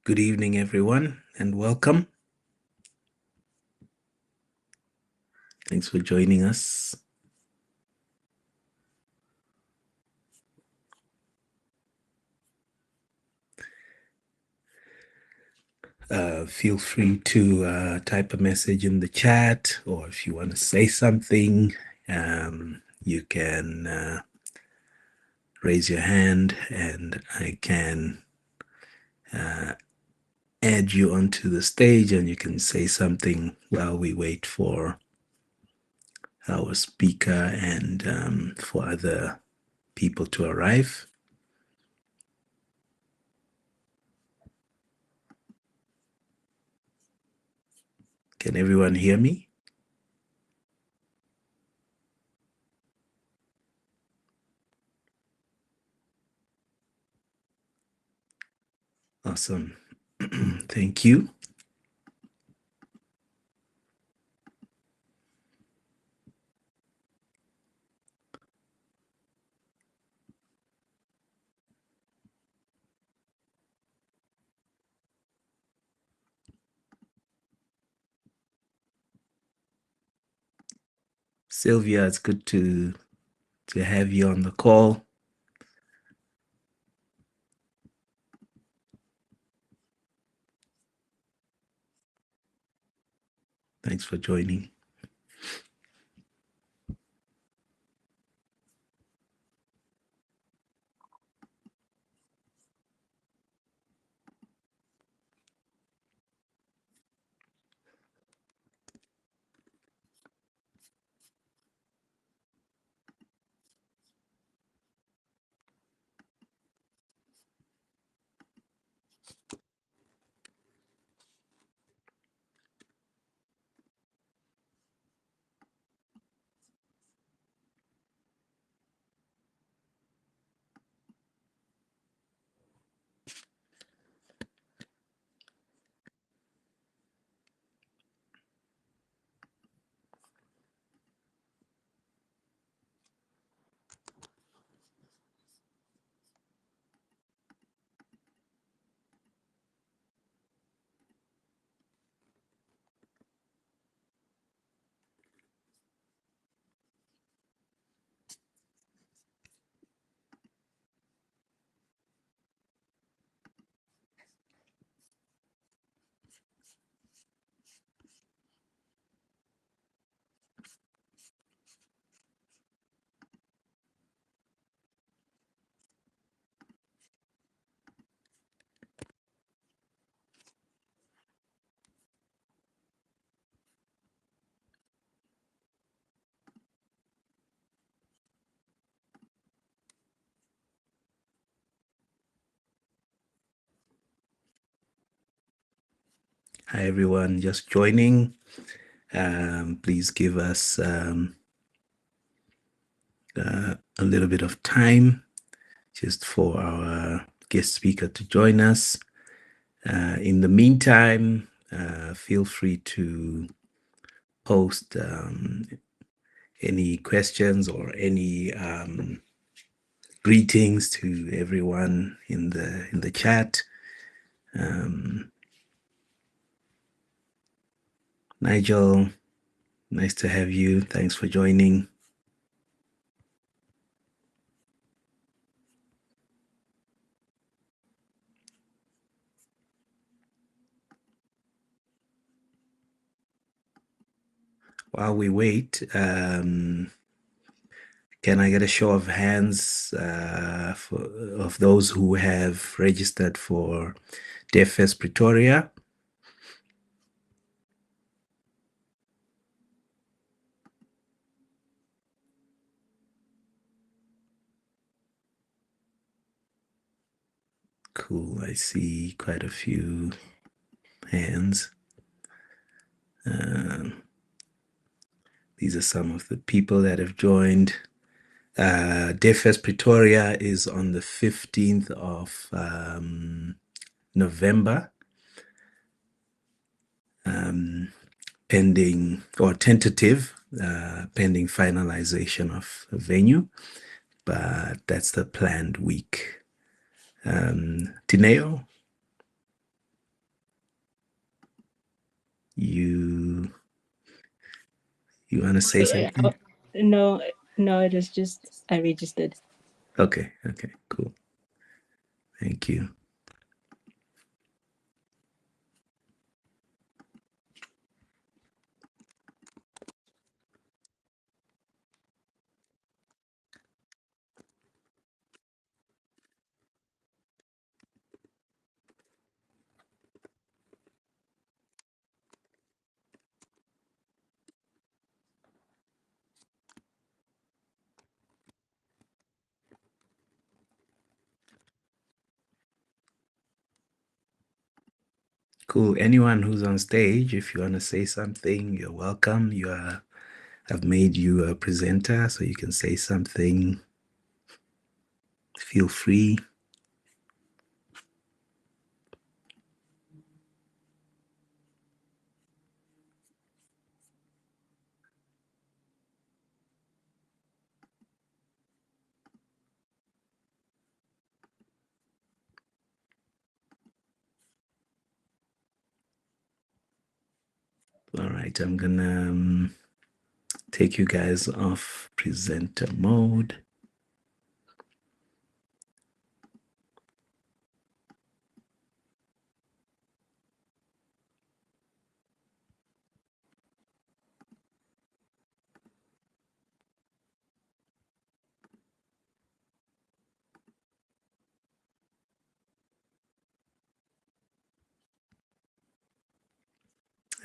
Good evening, everyone, and welcome. Thanks for joining us. Feel free to type a message in the chat, or if you want to say something, you can raise your hand and I can add you onto the stage and you can say something while we wait for our speaker and for other people to arrive. Can everyone hear me? Awesome. Thank you. Sylvia, it's good to have you on the call. Thanks for joining. Hi, everyone, just joining. Please give us a little bit of time just for our guest speaker to join us. In the meantime, feel free to post any questions or any greetings to everyone in the chat. Nigel, nice to have you. Thanks for joining. While we wait, can I get a show of hands of those who have registered for DevFest Pretoria? Cool, I see quite a few hands. These are some of the people that have joined. DevFest Pretoria is on the 15th of November, pending or tentative, pending finalization of the venue, but that's the planned week. Tineo? you want to say something? No, it was just I registered. Okay, cool. Thank you. Cool. Anyone who's on stage, if you want to say something, you're welcome. I've made you a presenter, so you can say something. Feel free. All right, I'm gonna take you guys off presenter mode.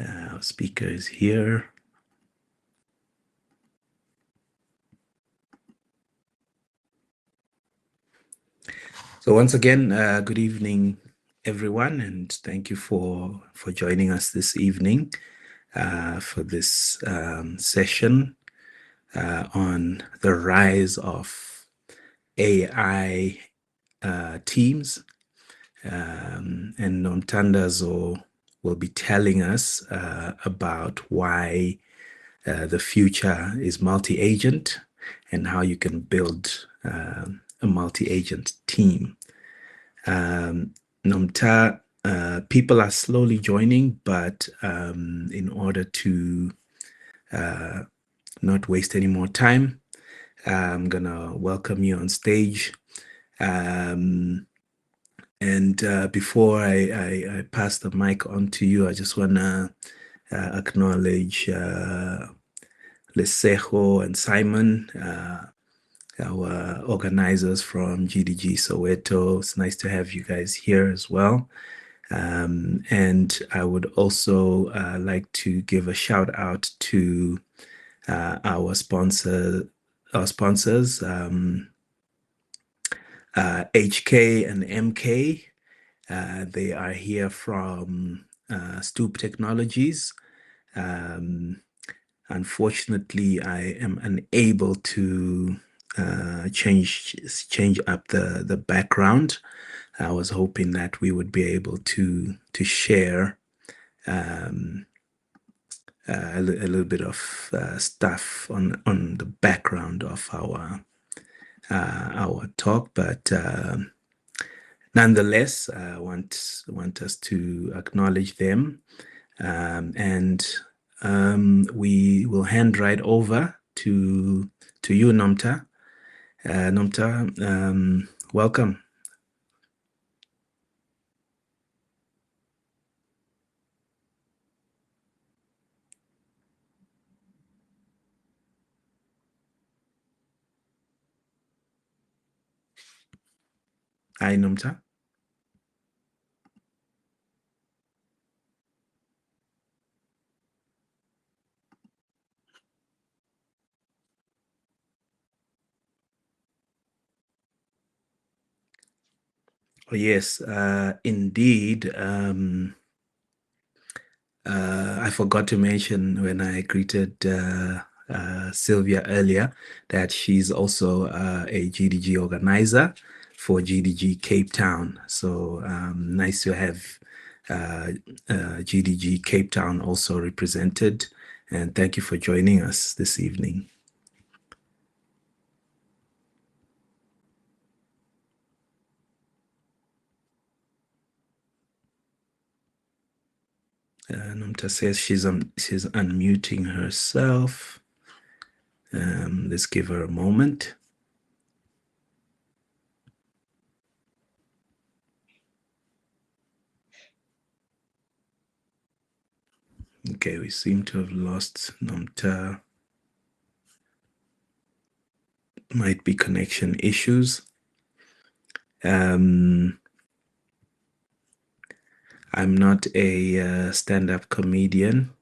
Our speaker is here. So once again, good evening, everyone, and thank you for joining us this evening for this session on the rise of AI teams. And Nomtandazo will be telling us about why the future is multi-agent and how you can build a multi-agent team. Nomta, people are slowly joining, but in order to not waste any more time, I'm gonna welcome you on stage. And before I pass the mic on to you, I just wanna acknowledge Lesejo and Simon, our organizers from GDG Soweto. It's nice to have you guys here as well. And I would also like to give a shout out to our sponsors, HK and MK. They are here from Stoop Technologies. Unfortunately, I am unable to change up the background. I was hoping that we would be able to share a little bit of stuff on the background of our talk, but nonetheless, I want us to acknowledge them, and we will hand right over to you, Nomta. Nomta, welcome. Hi, Nomta. Oh, yes, indeed. I forgot to mention when I greeted Sylvia earlier that she's also a GDG organizer for GDG Cape Town. So nice to have GDG Cape Town also represented. And thank you for joining us this evening. Nomta says she's unmuting herself. Let's give her a moment. Okay, we seem to have lost Nomta. Might be connection issues. I'm not a stand-up comedian,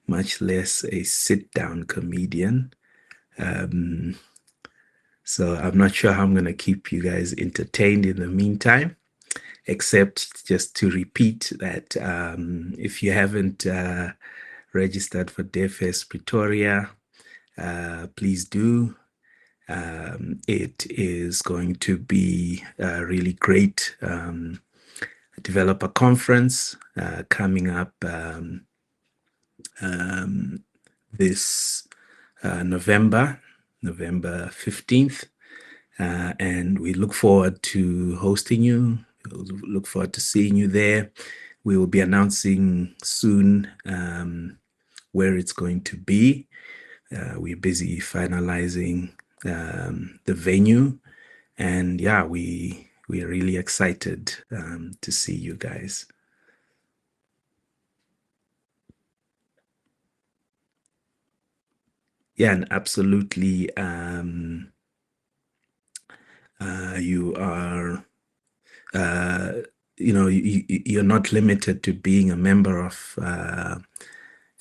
much less a sit-down comedian. So I'm not sure how I'm going to keep you guys entertained in the meantime, except just to repeat that if you haven't registered for DevFest Pretoria, please do. It is going to be a really great developer conference coming up this November 15th. And we look forward to hosting you. We'll look forward to seeing you there. We will be announcing soon where it's going to be. We're busy finalizing the venue, and yeah, we are really excited to see you guys. Yeah, and absolutely, you are, you're not limited to being a member of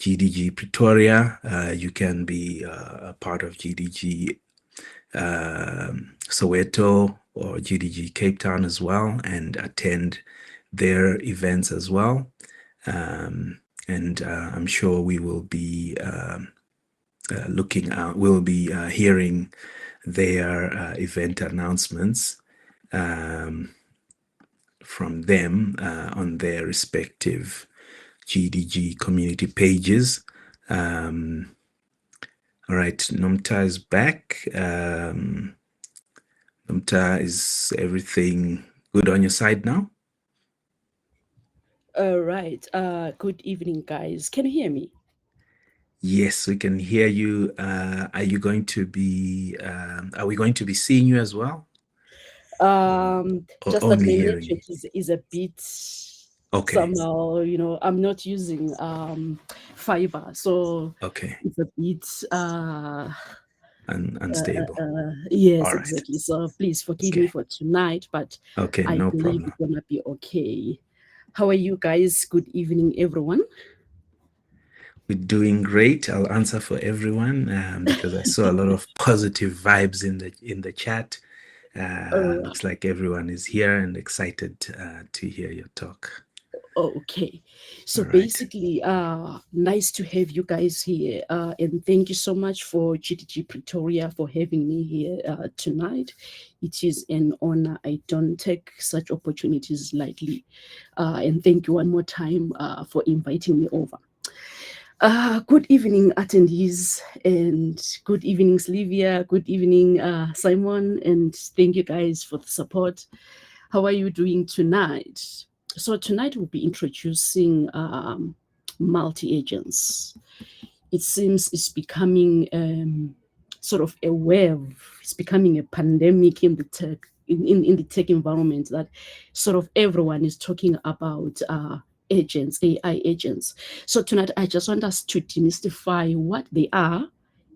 GDG Pretoria. You can be a part of GDG Soweto or GDG Cape Town as well, and attend their events as well. And I'm sure we will be looking out, we'll be hearing their event announcements from them on their respective GDG community pages. All right, Nomta is back. Nomta, is everything good on your side now? All right. Good evening, guys. Can you hear me? Yes, we can hear you. Are you going to be? Are we going to be seeing you as well? Or Just that only my hearing you? network is a bit Okay. somehow, I'm not using fiber, so Okay. it's a bit Unstable. yes, All right. exactly. So please forgive me Okay. for tonight, but Okay. I No believe problem. it's gonna be okay. How are you guys? Good evening, everyone. We're doing great. I'll answer for everyone because I saw a lot of positive vibes in the chat. Looks like everyone is here and excited to hear your talk. Okay, so All right. basically, nice to have you guys here, and thank you so much for GTG Pretoria for having me here tonight. It is an honor. I don't take such opportunities lightly, and thank you one more time for inviting me over. Good evening, attendees, and good evening, Livia. Good evening, Simon, and thank you guys for the support. How are you doing tonight? So tonight we'll be introducing multi-agents. It seems it's becoming sort of a wave. It's becoming a pandemic in the tech in the tech environment that sort of everyone is talking about agents, AI agents. So tonight I just want us to demystify what they are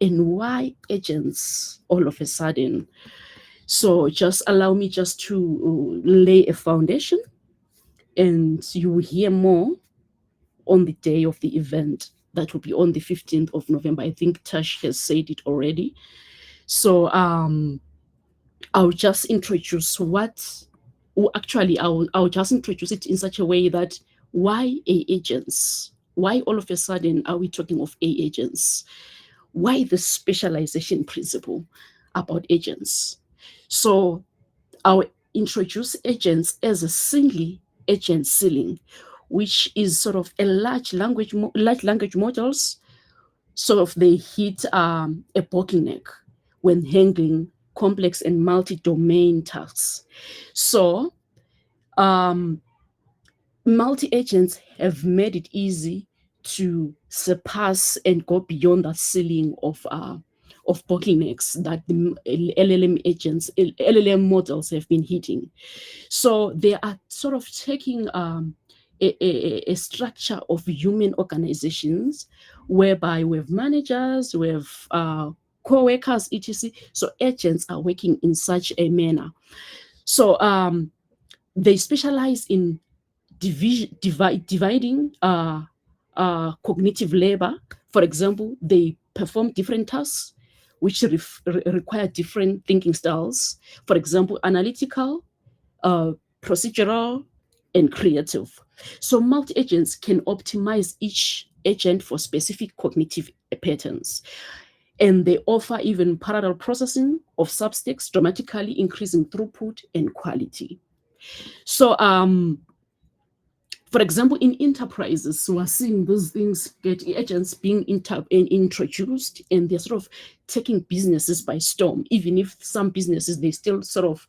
and why agents all of a sudden. So just allow me just to lay a foundation, and you will hear more on the day of the event. That will be on the 15th of November. I think Tash has said it already. So I'll just introduce I'll just introduce it in such a way that why A agents? Why all of a sudden are we talking of A agents? Why the specialization principle about agents? So I'll introduce agents as a single agent ceiling, which is sort of a large language models. Sort of they hit a bottleneck when handling complex and multi-domain tasks. So multi-agents have made it easy to surpass and go beyond that ceiling of bottlenecks that the LLM agents, LLM models have been hitting. So they are sort of taking a structure of human organizations whereby we have managers, we have co-workers, etc. So agents are working in such a manner. So they specialize in dividing cognitive labor. For example, they perform different tasks which require different thinking styles. For example, analytical, procedural, and creative. So multi-agents can optimize each agent for specific cognitive patterns. And they offer even parallel processing of subtext, dramatically increasing throughput and quality. So for example, in enterprises, we are seeing those things get agents being introduced, and they're sort of taking businesses by storm. Even if some businesses they still sort of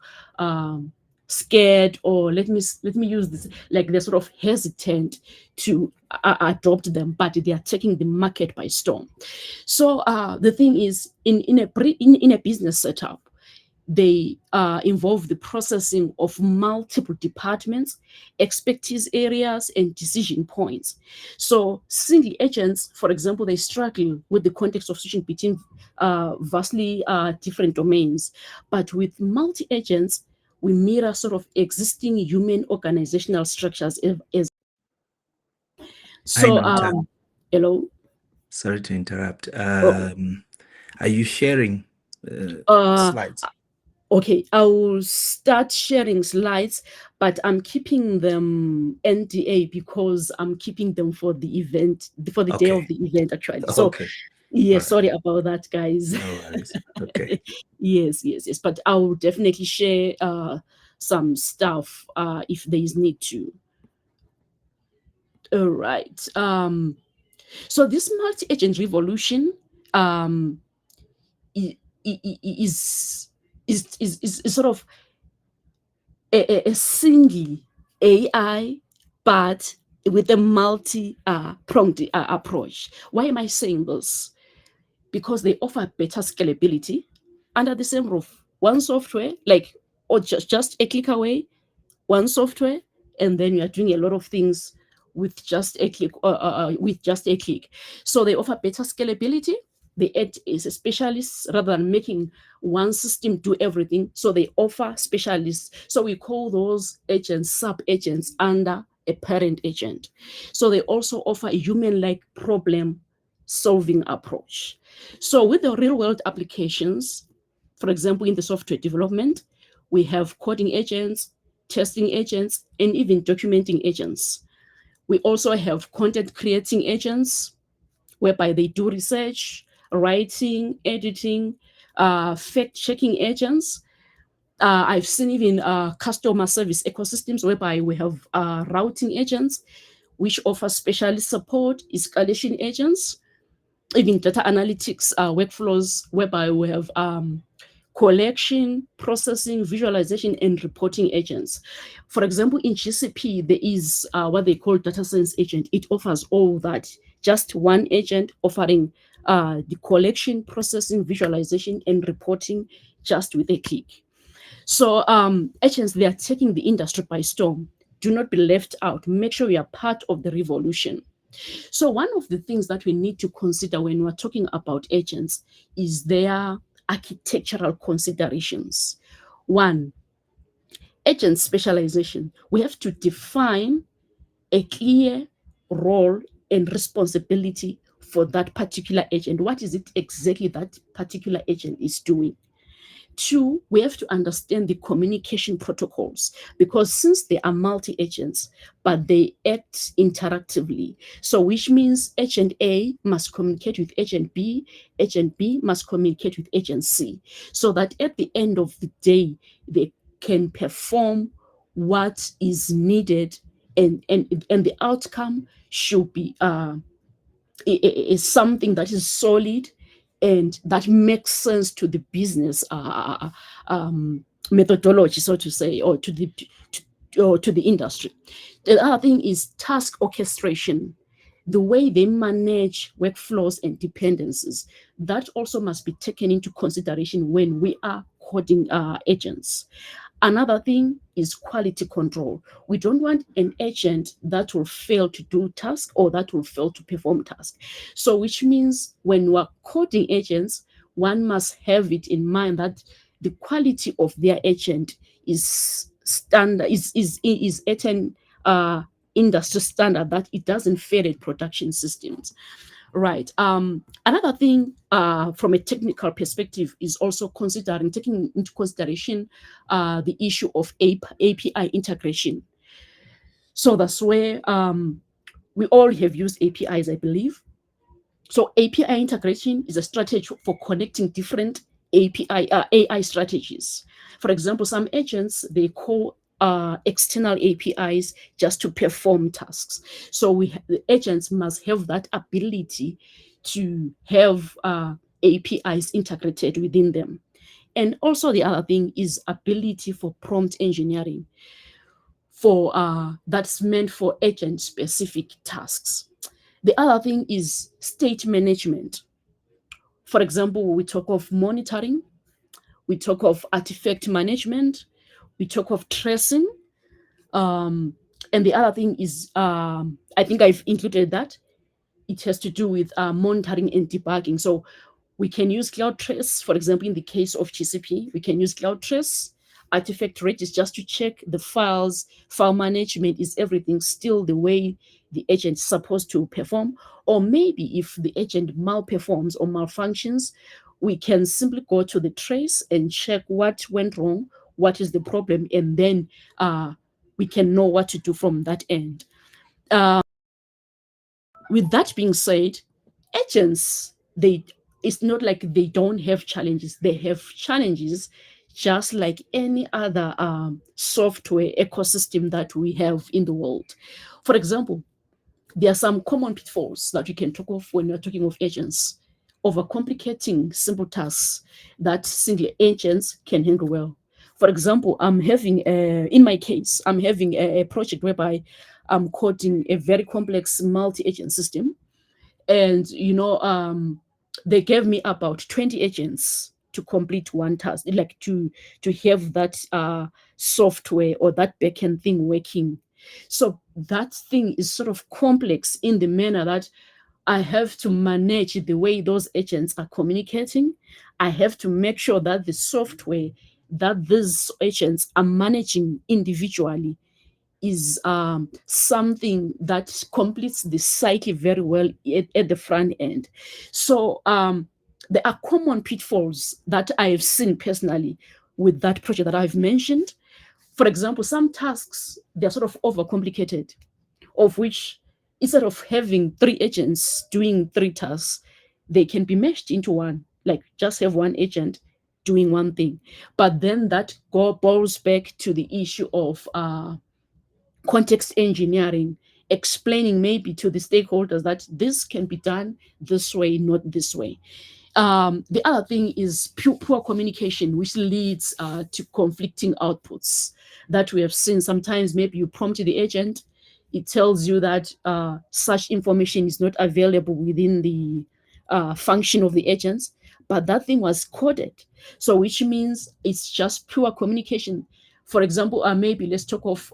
scared, or let me use this, like they're sort of hesitant to adopt them, but they are taking the market by storm. So the thing is, in a business setup, they involve the processing of multiple departments, expertise areas, and decision points. So single agents, for example, they struggle with the context of switching between vastly different domains. But with multi-agents, we mirror sort of existing human organizational structures as Hi, so Nota. hello. Sorry to interrupt. Oh, Are you sharing uh, slides? okay, I will start sharing slides, but I'm keeping them NDA because I'm keeping them for the event, for the day Okay. of the event, actually. So, Okay. yeah, All right. sorry about that, guys. No worries. Okay. Yes, yes, yes. But I will definitely share some stuff if there is need to. All right. So this multi-agent revolution um, is, is sort of a single AI, but with a multi-pronged approach. Why am I saying this? Because they offer better scalability under the same roof. One software, like, or just a click away, one software, and then you are doing a lot of things with just a click. With just a click, so they offer better scalability. The add is a specialist rather than making one system do everything. So they offer specialists. So we call those agents sub agents under a parent agent. So they also offer a human-like problem solving approach. So with the real-world applications, for example, in the software development, we have coding agents, testing agents, and even documenting agents. We also have content creating agents, whereby they do research, writing, editing, fact checking agents. I've seen even customer service ecosystems whereby we have routing agents, which offer specialist support, escalation agents, even data analytics workflows, whereby we have collection, processing, visualization, and reporting agents. For example, in GCP, there is what they call data science agent. It offers all that, just one agent offering the collection, processing, visualization, and reporting just with a click. So agents, they are taking the industry by storm. Do not be left out. Make sure you are part of the revolution. So one of the things that we need to consider when we're talking about agents is their architectural considerations. One, agent specialization. We have to define a clear role and responsibility for that particular agent. What is it exactly that particular agent is doing? Two, we have to understand the communication protocols, because since they are multi-agents, but they act interactively. So which means agent A must communicate with agent B must communicate with agent C, so that at the end of the day, they can perform what is needed, and the outcome should be is something that is solid and that makes sense to the business methodology, so to say, or to the industry. The other thing is task orchestration. the way they manage workflows and dependencies, that also must be taken into consideration when we are coding agents. Another thing is quality control. We don't want an agent that will fail to do tasks or that will fail to perform tasks. So, which means when we're coding agents, one must have it in mind that the quality of their agent is standard, is at an industry standard, that it doesn't fail at production systems. Right. Another thing from a technical perspective is also taking into consideration the issue of API integration. So that's where we all have used APIs, I believe. So API integration is a strategy for connecting different AI strategies. For example, some agents, they call external APIs just to perform tasks. So the agents must have that ability to have APIs integrated within them. And also the other thing is ability for prompt engineering for that's meant for agent specific tasks. The other thing is state management. For example, we talk of monitoring, we talk of artifact management, we talk of tracing, and the other thing is, I think I've included that. It has to do with monitoring and debugging. So we can use CloudTrace, for example, in the case of GCP, we can use CloudTrace. Artifact registry just to check the files, file management, is everything still the way the agent is supposed to perform? Or maybe if the agent malperforms or malfunctions, we can simply go to the trace and check what went wrong, what is the problem, and then we can know what to do from that end. With that being said, agents, it's not like they don't have challenges. They have challenges just like any other software ecosystem that we have in the world. For example, there are some common pitfalls that we can talk of when we're talking of agents. Overcomplicating simple tasks that single agents can handle well. For example, in my case, I'm having a project whereby I'm coding a very complex multi-agent system, and they gave me about 20 agents to complete one task, like to have that software or that backend thing working. So that thing is sort of complex in the manner that I have to manage the way those agents are communicating. I have to make sure that the software that these agents are managing individually is something that completes the cycle very well at the front end. So there are common pitfalls that I have seen personally with that project that I've mentioned. For example, some tasks, they're sort of overcomplicated, of which instead of having three agents doing three tasks, they can be meshed into one, like just have one agent doing one thing. But then that boils back to the issue of context engineering, explaining maybe to the stakeholders that this can be done this way, not this way. The other thing is poor communication, which leads to conflicting outputs that we have seen. Sometimes maybe you prompt the agent, it tells you that such information is not available within the function of the agents, but that thing was coded. So which means it's just pure communication. For example, maybe let's talk of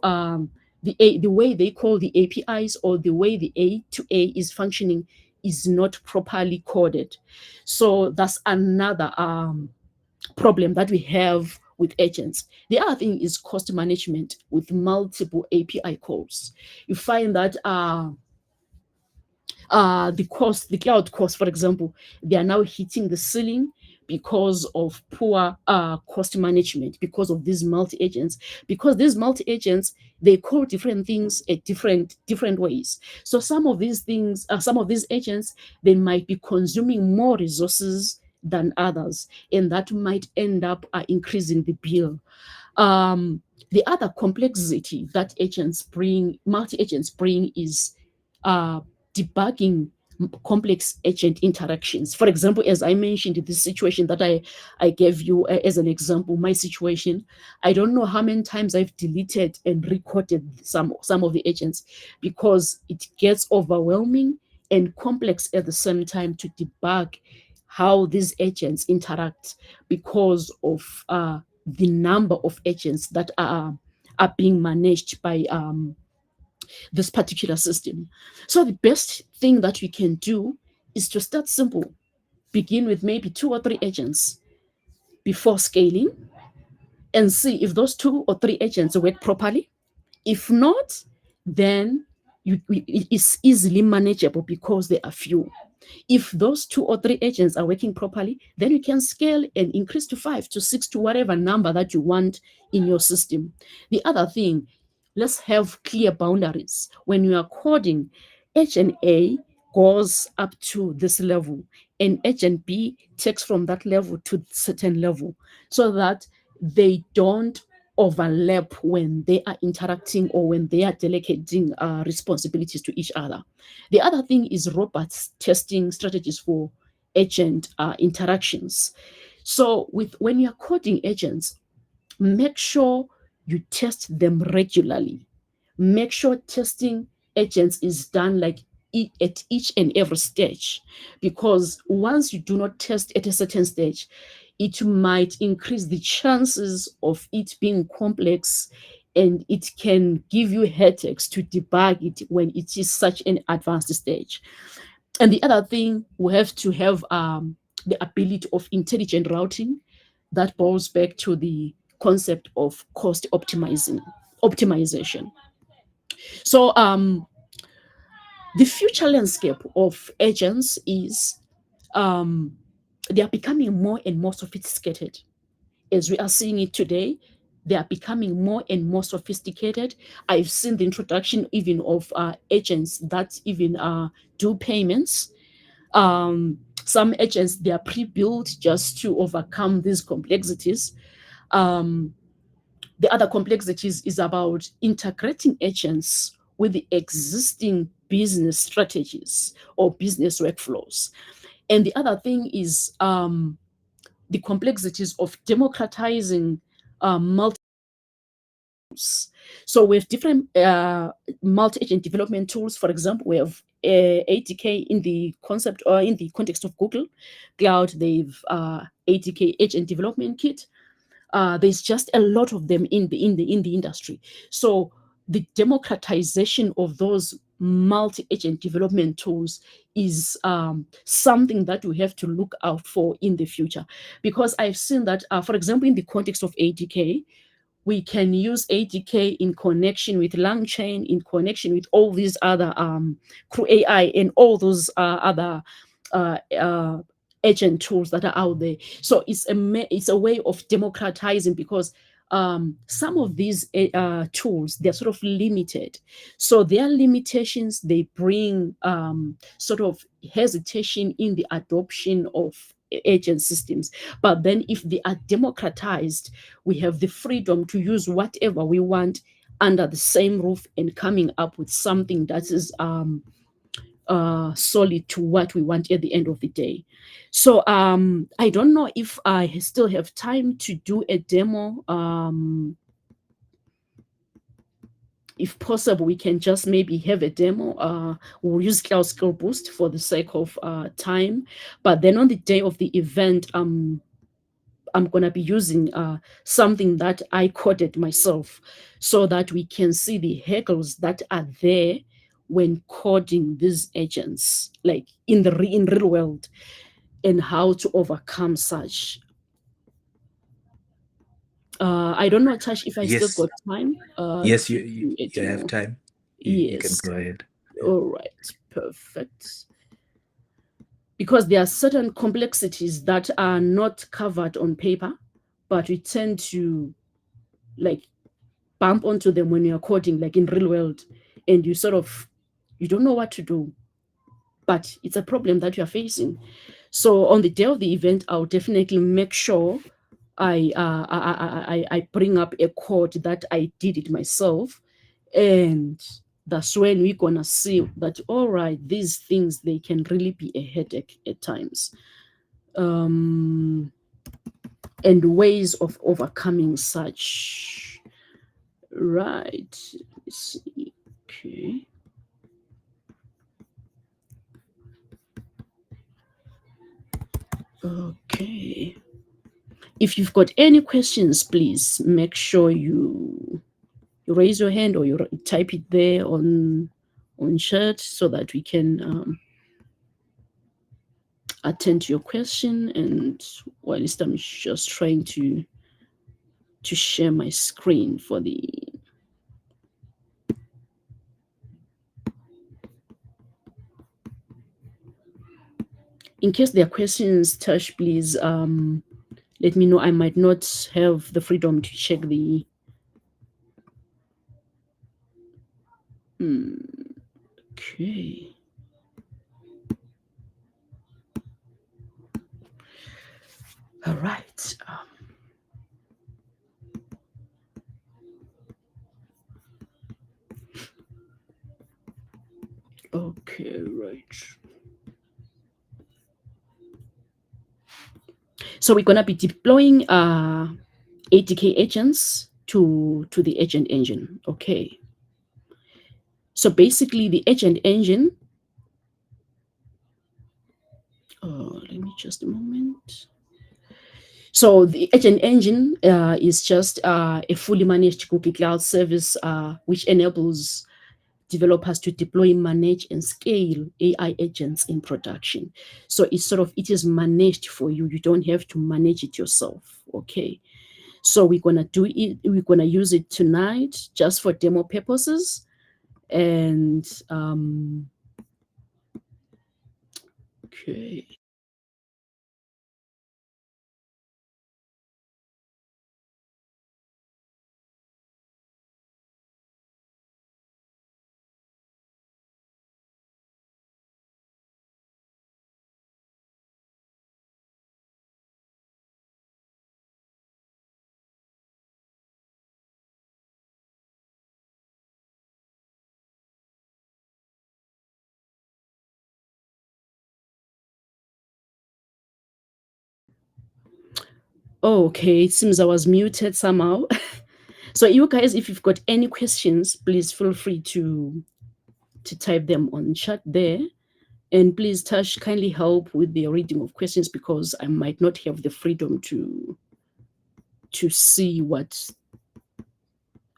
the way they call the APIs, or the way the A to A is functioning, is not properly coded. So that's another problem that we have with agents. The other thing is cost management with multiple API calls. You find that the cloud costs, for example, they are now hitting the ceiling because of poor cost management, because of these multi-agents, because these multi-agents, they call different things at different ways. So some of these things, some of these agents, they might be consuming more resources than others, and that might end up increasing the bill. The other complexity that multi-agents bring, is debugging complex agent interactions. For example, as I mentioned, this situation that I gave you as an example, my situation, I don't know how many times I've deleted and recorded some of the agents, because it gets overwhelming and complex at the same time to debug how these agents interact, because of the number of agents that are being managed by this particular system. So the best thing that we can do is to start simple. Begin with maybe 2 or 3 agents before scaling, and see if those 2 or 3 agents work properly. If not, then it's easily manageable because there are few. If those 2 or 3 agents are working properly, then you can scale and increase to 5 to 6 to whatever number that you want in your system. The other thing, let's have clear boundaries. When you are coding, agent A goes up to this level, and agent B takes from that level to certain level, so that they don't overlap when they are interacting or when they are delegating responsibilities to each other. The other thing is robust testing strategies for agent interactions. So when you're coding agents, make sure you test them regularly. Make sure testing agents is done like at each and every stage, because once you do not test at a certain stage, it might increase the chances of it being complex, and it can give you headaches to debug it when it is such an advanced stage. And the other thing, we have to have the ability of intelligent routing. That boils back to the concept of cost optimization. So the future landscape of agents is they are becoming more and more sophisticated. As we are seeing it today, they are becoming more and more sophisticated. I've seen the introduction even of agents that even do payments. Some agents, they are pre-built just to overcome these complexities. The other complexities is about integrating agents with the existing business strategies or business workflows. And the other thing is the complexities of democratizing multi. So we have different multi-agent development tools. For example, we have ATK in the concept or in the context of Google Cloud. They've ATK Agent Development Kit. There's just a lot of them in the industry. So the democratization of those multi-agent development tools is something that we have to look out for in the future, because I've seen that, for example, in the context of ATK, we can use ATK in connection with LangChain, in connection with all these other Crew AI and all those other agent tools that are out there. So it's a way of democratizing, because some of these tools, they're sort of limited. So their limitations, they bring sort of hesitation in the adoption of agent systems. But then if they are democratized, we have the freedom to use whatever we want under the same roof and coming up with something that is solid to what we want at the end of the day. So I don't know if I still have time to do a demo. If possible, we can just maybe have a demo. We'll use Cloud Skill Boost for the sake of time. But then on the day of the event, I'm going to be using something that I coded myself, so that we can see the hurdles that are there when coding these agents, like in the real world, and how to overcome such. I don't know, Tash, if I still Yes. got time. Yes, To you do a you have demo. time. You can Yes. go ahead. Yeah. All right. Perfect. Because there are certain complexities that are not covered on paper, but we tend to like bump onto them when you're coding, like in real world, and you don't know what to do, but it's a problem that you're facing. So on the day of the event, I'll definitely make sure I bring up a code that I did it myself, and that's when we're gonna see that, all right, these things, they can really be a headache at times, and ways of overcoming such. Right. Let's see. Okay. Okay. If you've got any questions, please make sure you raise your hand or you type it there on chat so that we can attend to your question. And whilst I'm just trying to share my screen for the in case there are questions, Tash, please let me know. I might not have the freedom to check the okay. All right. Okay, right. So we're gonna be deploying ATK agents to the agent engine. Okay. So basically, the agent engine. Let me just a moment. So the agent engine is just a fully managed Google Cloud service which enables developers to deploy, manage, and scale AI agents in production. So it is managed for you. You don't have to manage it yourself. Okay. So we're gonna do it. We're gonna use it tonight just for demo purposes, and okay. Okay, it seems I was muted somehow. So you guys, if you've got any questions, please feel free to type them on chat there. And please, Tash, kindly help with the reading of questions because I might not have the freedom to see what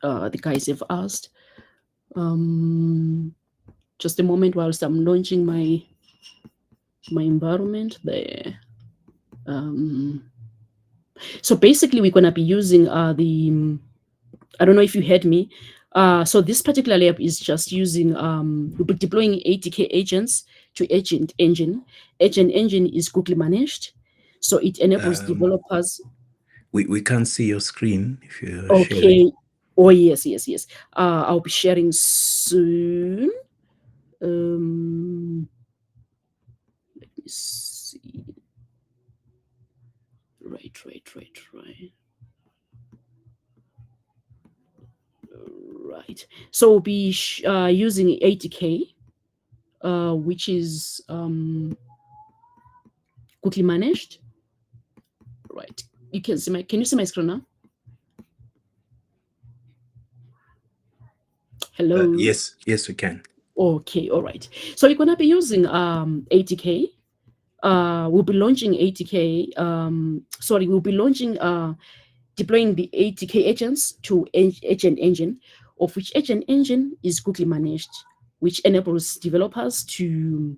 the guys have asked. Just a moment whilst I'm launching my environment there. So basically, we're gonna be using the. I don't know if you heard me. So this particular lab is just using we'll be deploying ATK agents to agent engine. Agent engine is Google managed, so it enables developers. We can't see your screen if you're Okay. sharing. Oh yes. I'll be sharing soon. Let me see. Right. Right. So we'll be using ATK, which is Google managed. Right. You can see can you see my screen now? Hello. Yes, we can. Okay. All right. So you're gonna be using ATK. We'll be launching ATK. We'll be launching deploying the ATK agents to agent engine, of which agent engine is Google managed, which enables developers to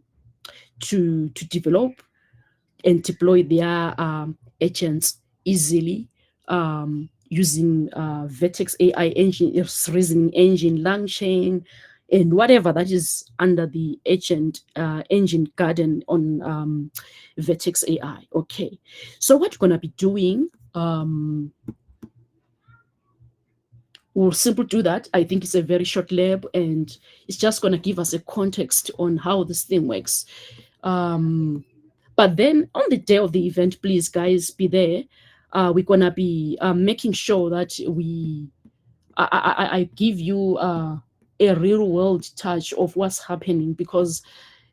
develop and deploy their agents easily using Vertex AI engine, reasoning engine, LangChain, and whatever that is under the agent engine garden on Vertex AI. Okay, so what we're gonna be doing, we'll simply do that. I think it's a very short lab, and it's just gonna give us a context on how this thing works. But then on the day of the event, please, guys, be there. We're gonna be making sure that I give you a real world touch of what's happening, because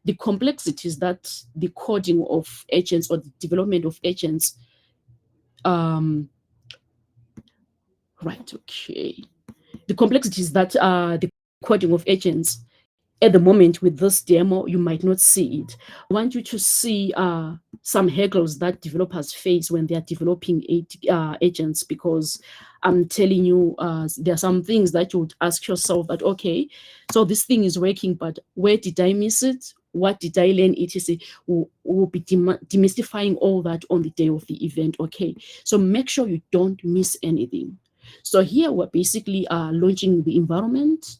the complexities that the coding of agents or the development of agents, right, okay. The complexities that the coding of agents at the moment with this demo, you might not see it. I want you to see some hurdles that developers face when they are developing agents, because I'm telling you, there are some things that you would ask yourself that, okay, so this thing is working, but where did I miss it? What did I learn? etc. We'll be demystifying all that on the day of the event. Okay, so make sure you don't miss anything. So here we're basically launching the environment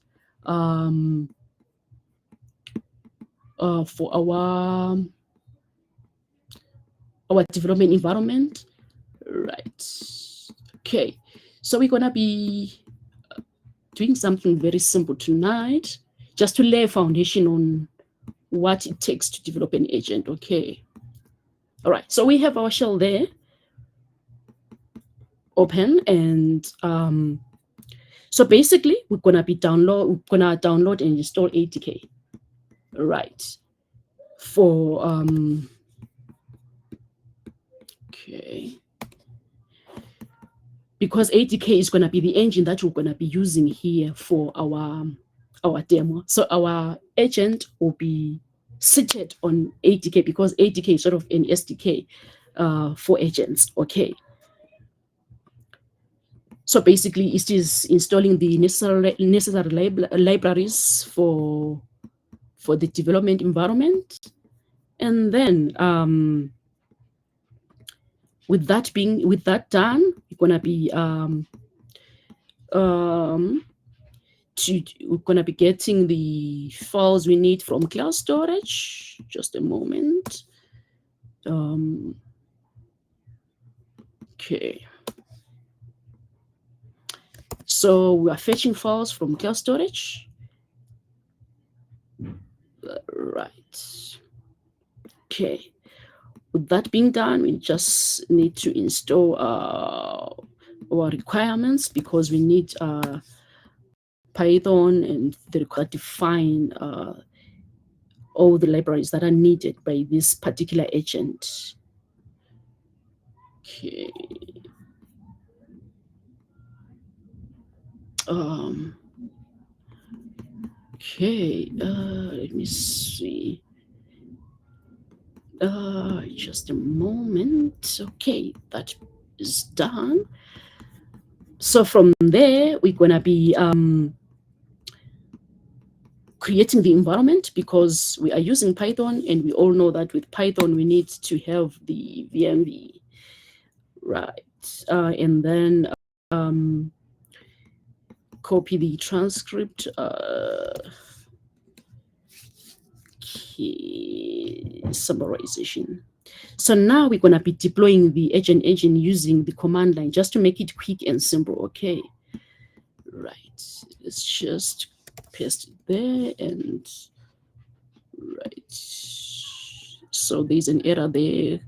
for our development environment, right? Okay, so we're gonna be doing something very simple tonight, just to lay a foundation on what it takes to develop an agent. Okay, all right, so we have our shell there open, and so basically we're gonna download and install ATK, right? For okay, because ATK is going to be the engine that we're going to be using here for our demo. So our agent will be seated on ATK, because ATK is sort of an SDK for agents. Okay. So basically, it is installing the necessary libraries for the development environment, and then with that done, we're gonna be we're gonna be getting the files we need from cloud storage. Just a moment. Okay. So we are fetching files from cloud storage. Right. Okay. With that being done, we just need to install our requirements, because we need Python, and they require define all the libraries that are needed by this particular agent. Okay. Okay, let me see. Just a moment. Okay, that is done. So from there, we're gonna be creating the environment, because we are using Python, and we all know that with Python we need to have the VMV, right? And then copy the transcript. Summarization. So now we're going to be deploying the agent engine using the command line, just to make it quick and simple. Okay, right, let's just paste it there, and right, so there's an error there,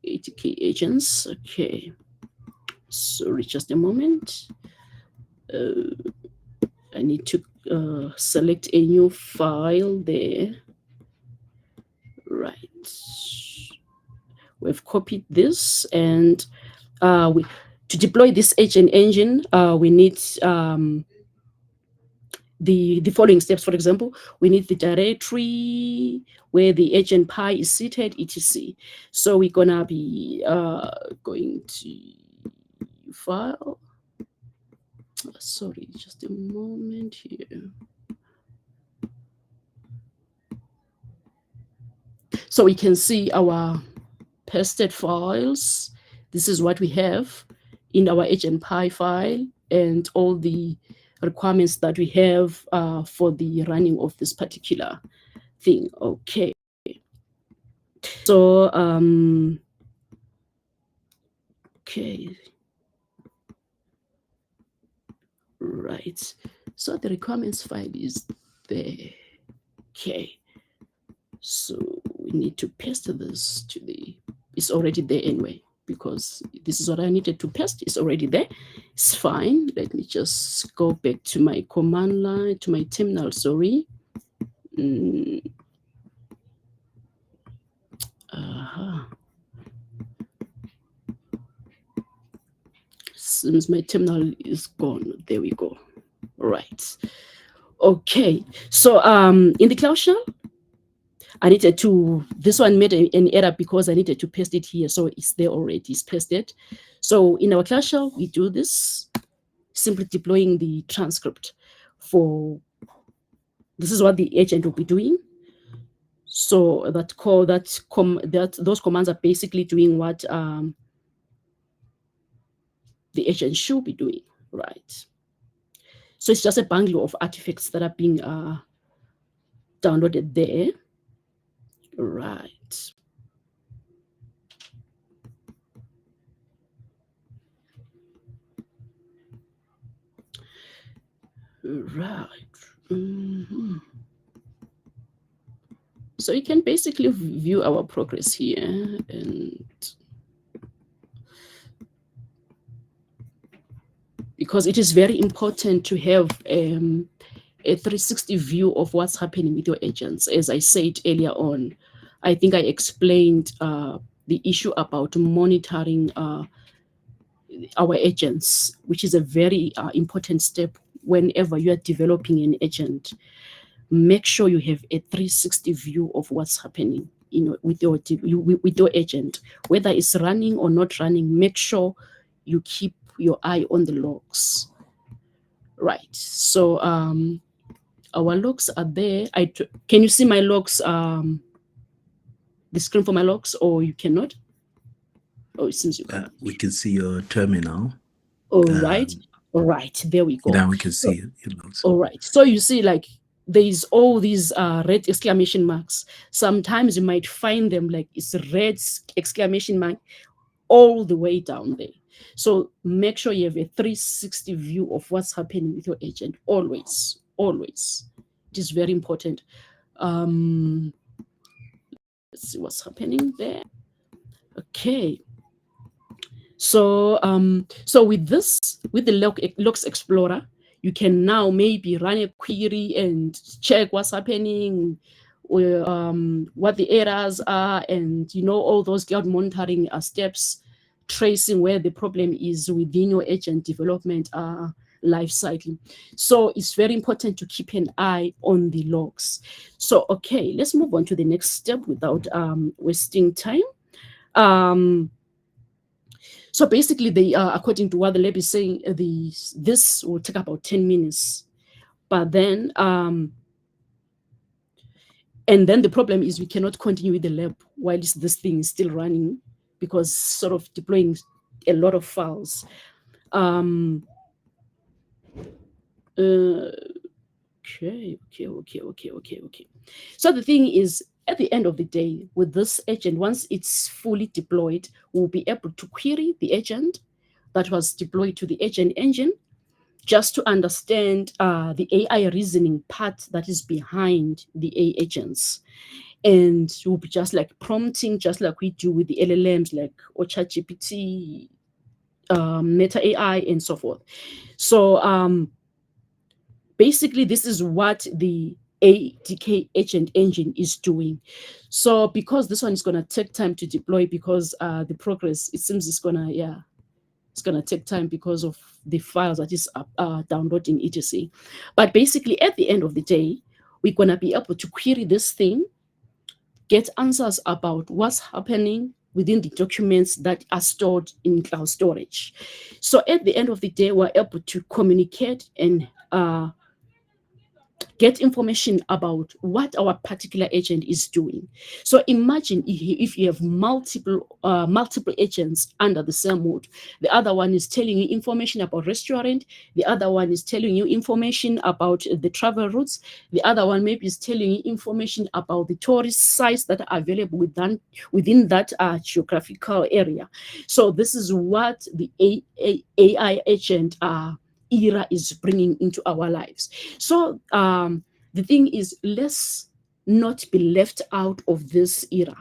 ATK agents. Okay, sorry, just a moment. I need to select a new file there. Right, we've copied this, and to deploy this agent engine, we need the following steps. For example, we need the directory where the agent py is seated, etc. So we're gonna be going to file. Sorry, just a moment here. So we can see our pasted files. This is what we have in our agent py file, and all the requirements that we have for the running of this particular thing. Okay. So okay. Right. So the requirements file is there. Okay. So we need to paste this to the, it's already there anyway. because this is what I needed to paste. It's already there. It's fine. Let me just go back to my command line, to my terminal, sorry. Since my terminal is gone, there we go. Right. Okay. So in the Cloud Shell, I needed to, this one made an error because I needed to paste it here. So it's there already, it's pasted. So in our Cloud Shell, we do this, simply deploying the transcript for, this is what the agent will be doing. So those commands are basically doing what the agent should be doing, right? So it's just a bundle of artifacts that are being downloaded there, right? Right. So you can basically view our progress here, and because it is very important to have a 360 view of what's happening with your agents. As I said earlier on, I think I explained the issue about monitoring our agents, which is a very important step whenever you are developing an agent. Make sure you have a 360 view of what's happening with your agent, whether it's running or not running. Make sure you keep your eye on the logs, right? So our logs are there. Can you see my logs, the screen for my logs, or you cannot? Oh, it seems you can. We can see your terminal. All right. All right, there we go. Now we can see it. All right, so you see, like, there's all these red exclamation marks. Sometimes you might find them like it's a red exclamation mark all the way down there. So make sure you have a 360 view of what's happening with your agent, always, always. It is very important. Let's see what's happening there. Okay. So so with the Logs Explorer, you can now maybe run a query and check what's happening, or what the errors are, and all those cloud monitoring steps, tracing where the problem is within your agent development life cycle. So it's very important to keep an eye on the logs. So okay, let's move on to the next step without wasting time. So basically, according to what the lab is saying, this will take about 10 minutes. But then, and then the problem is we cannot continue with the lab while this thing is still running, because sort of deploying a lot of files. Okay. So the thing is, at the end of the day, with this agent, once it's fully deployed, we'll be able to query the agent that was deployed to the agent engine, just to understand the AI reasoning part that is behind the agents. And we'll be just like prompting, just like we do with the LLMs, like ChatGPT, Meta AI, and so forth. So basically, this is what the ADK agent engine is doing. So because this one is going to take time to deploy, because the progress, it seems it's going to take time because of the files that is downloading etc. But basically, at the end of the day, we're going to be able to query this thing, get answers about what's happening within the documents that are stored in cloud storage. So at the end of the day, we're able to communicate and get information about what our particular agent is doing. So imagine if you have multiple agents under the same hood. The other one is telling you information about restaurant. The other one is telling you information about the travel routes. The other one maybe is telling you information about the tourist sites that are available within that geographical area. So this is what the AI agent era is bringing into our lives. So the thing is, let's not be left out of this era.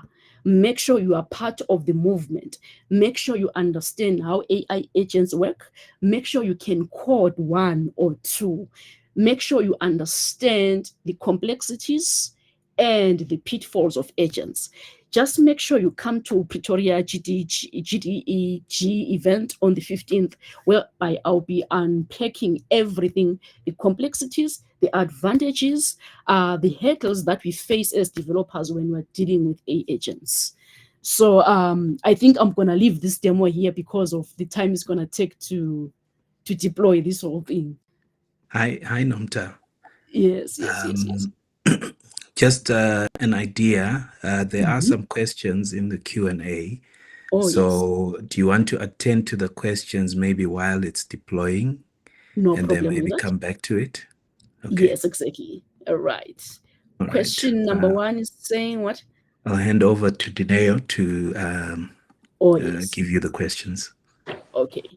Make sure you are part of the movement. Make sure you understand how AI agents work. Make sure you can code one or two. Make sure you understand the complexities and the pitfalls of agents. Just make sure you come to Pretoria GDEG event on the 15th, whereby I'll be unpacking everything, the complexities, the advantages, the hurdles that we face as developers when we're dealing with AI agents. So I think I'm gonna leave this demo here because of the time it's gonna take to deploy this whole thing. Hi, Nomta. Yes. Just an idea. There are some questions in the Q&A. Oh, so do you want to attend to the questions maybe while it's deploying? No and problem then maybe with that. come back to it? Okay. Yes, exactly. All right. All Question right. number one is saying what? I'll hand over to Dineo to Yes. give you the questions. Okay.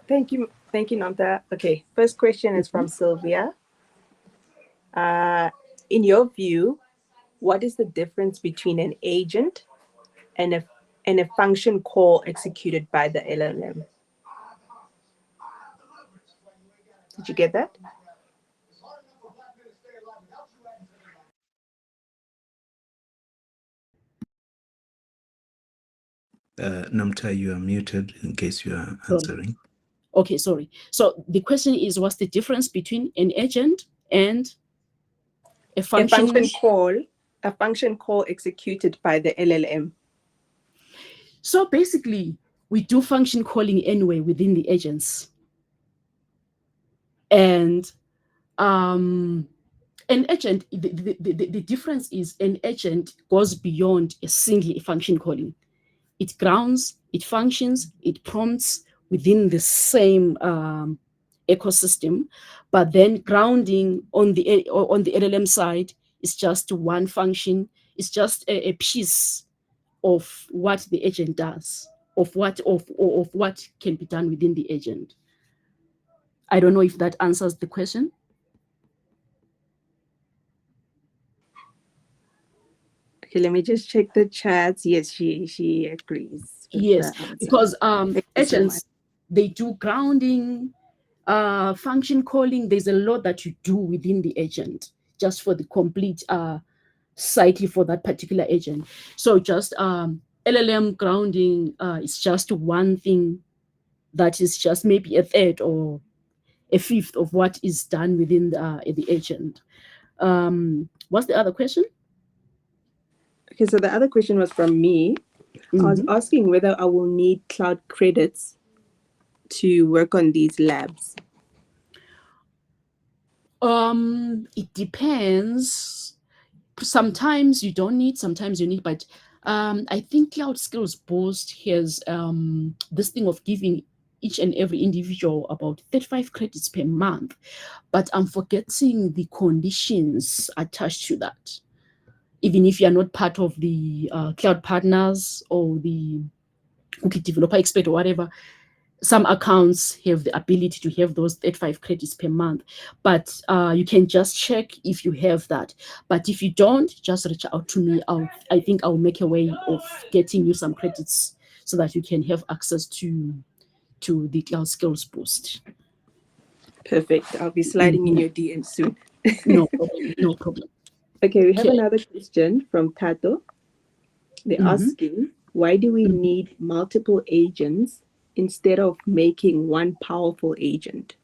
Thank you, Namta. Okay, first question is from Sylvia. In your view, what is the difference between an agent and a function call executed by the LLM? Did you get that? Namta, you are muted in case you are answering. Okay, sorry. So the question is, what's the difference between an agent and a function call executed by the LLM? So basically, we do function calling anyway within the agents. And an agent, the difference is an agent goes beyond a single function calling. It grounds, it functions, it prompts within the same ecosystem, but then grounding on the LLM side is just one function. It's just a piece of what the agent does, of what can be done within the agent. I don't know if that answers the question. Okay, let me just check the chats. Yes, she agrees. Yes, because agents, they do grounding, function calling. There's a lot that you do within the agent just for the complete cycle for that particular agent. So just LLM grounding is just one thing that is just maybe a third or a fifth of what is done within the agent. What's the other question? Okay, so the other question was from me. I was asking whether I will need cloud credits to work on these labs. It depends. Sometimes you don't need, sometimes you need, but I think Cloud Skills Boost has this thing of giving each and every individual about 35 credits per month, but I'm forgetting the conditions attached to that. Even if you're not part of the cloud partners or the cookie developer expert or whatever, some accounts have the ability to have those 35 credits per month, but you can just check if you have that. But if you don't, just reach out to me. I think I'll make a way of getting you some credits so that you can have access to the Cloud Skills Boost. Perfect. I'll be sliding in your DM soon. No problem. No problem. Okay, we have another question from Tato. They're asking, why do we need multiple agents instead of making one powerful agent?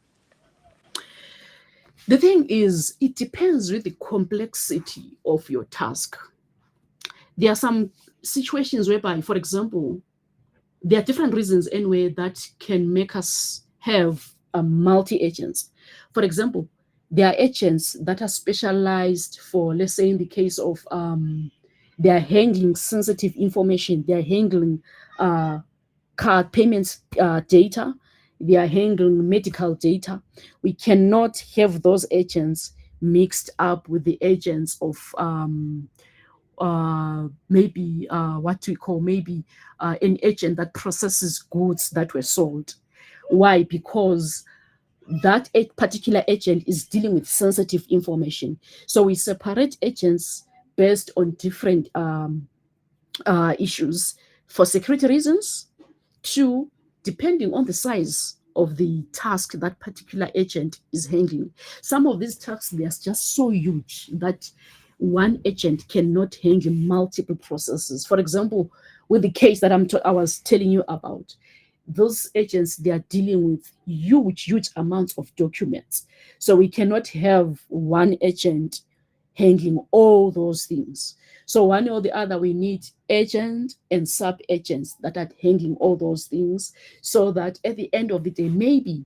The thing is, it depends with the complexity of your task. There are some situations whereby, for example, there are different reasons anyway that can make us have multi-agents. For example, there are agents that are specialized for, let's say in the case of they are handling sensitive information, they are handling card payments data, they are handling medical data. We cannot have those agents mixed up with the agents of maybe what we call maybe an agent that processes goods that were sold. Why? Because that particular agent is dealing with sensitive information. So we separate agents based on different issues for security reasons. 2, depending on the size of the task that particular agent is handling. Some of these tasks, they are just so huge that one agent cannot handle multiple processes. For example, with the case that I was telling you about, those agents, they are dealing with huge amounts of documents. So we cannot have one agent handling all those things. So one or the other, we need agents and sub-agents that are handling all those things, so that at the end of the day, maybe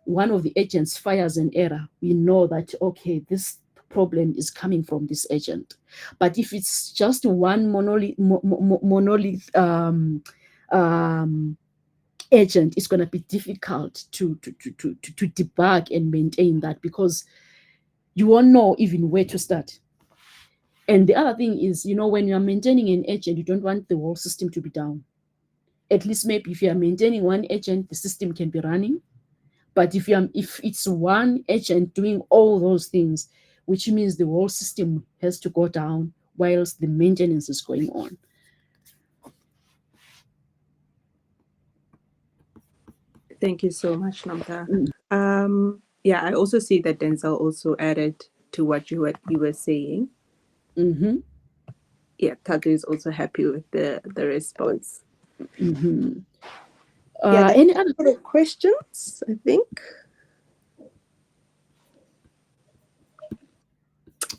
one of the agents fires an error. We know that, okay, this problem is coming from this agent. But if it's just one monolith agent, it's going to be difficult to debug and maintain that, because you won't know even where to start. And the other thing is, when you're maintaining an agent, you don't want the whole system to be down. At least maybe if you're maintaining one agent, the system can be running. But if it's one agent doing all those things, which means the whole system has to go down whilst the maintenance is going on. Thank you so much, Namta. Yeah, I also see that Denzel also added to what you were saying. Mm-hmm. Yeah, Tato is also happy with the response. Mm-hmm. Yeah, any other questions, I think?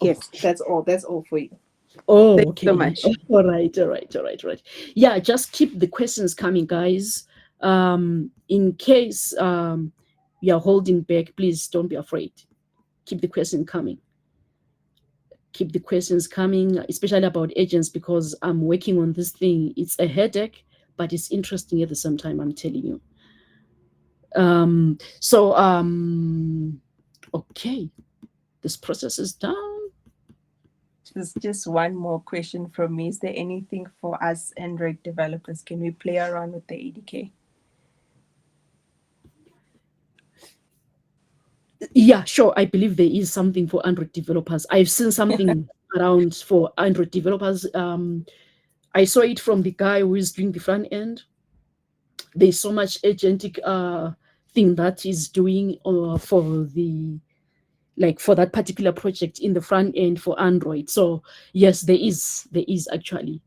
Yes, that's all for you. Oh, Thank okay. you so much. All right. Yeah, just keep the questions coming, guys. In case you're holding back, please don't be afraid. Keep the question coming. Keep the questions coming, especially about agents, because I'm working on this thing. It's a headache, but it's interesting at the same time, I'm telling you. Okay, this process is done. There's just one more question from me. Is there anything for us Android developers? Can we play around with the ADK? Yeah, sure. I believe there is something for Android developers. I've seen something around for Android developers. I saw it from the guy who is doing the front end. There's so much agentic thing that is doing for that particular project in the front end for Android. So yes, there is actually.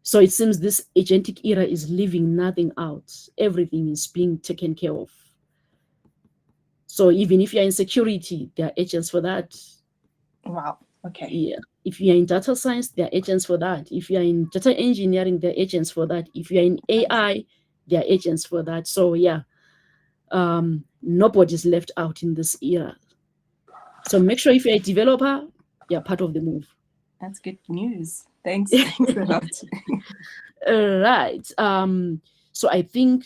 So it seems this agentic era is leaving nothing out. Everything is being taken care of. So even if you're in security, there are agents for that. Wow. Okay. Yeah. If you're in data science, there are agents for that. If you're in data engineering, there are agents for that. If you're in AI, there are agents for that. So yeah, nobody's left out in this era. So make sure if you're a developer, you're part of the move. That's good news. Thanks a lot. Right. So I think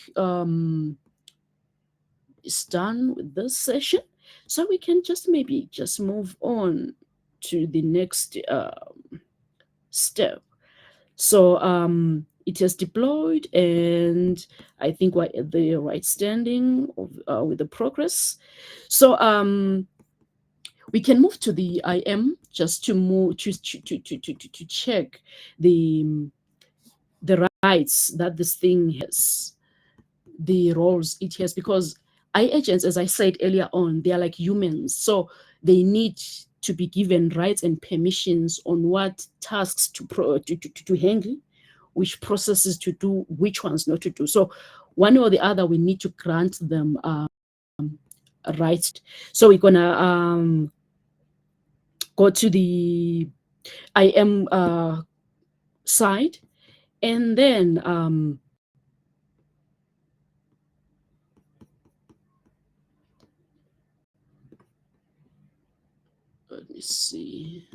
it's done with this session. So we can maybe move on to the next step. So it has deployed, and I think we're at the right standing with the progress. So we can move to the IM just to move to check the rights that this thing has, the roles it has, because AI agents, as I said earlier on, they are like humans, so they need to be given rights and permissions on what tasks to handle, which processes to do, which ones not to do. So one or the other, we need to grant them rights. So we're gonna go to the IM side, and then let me see.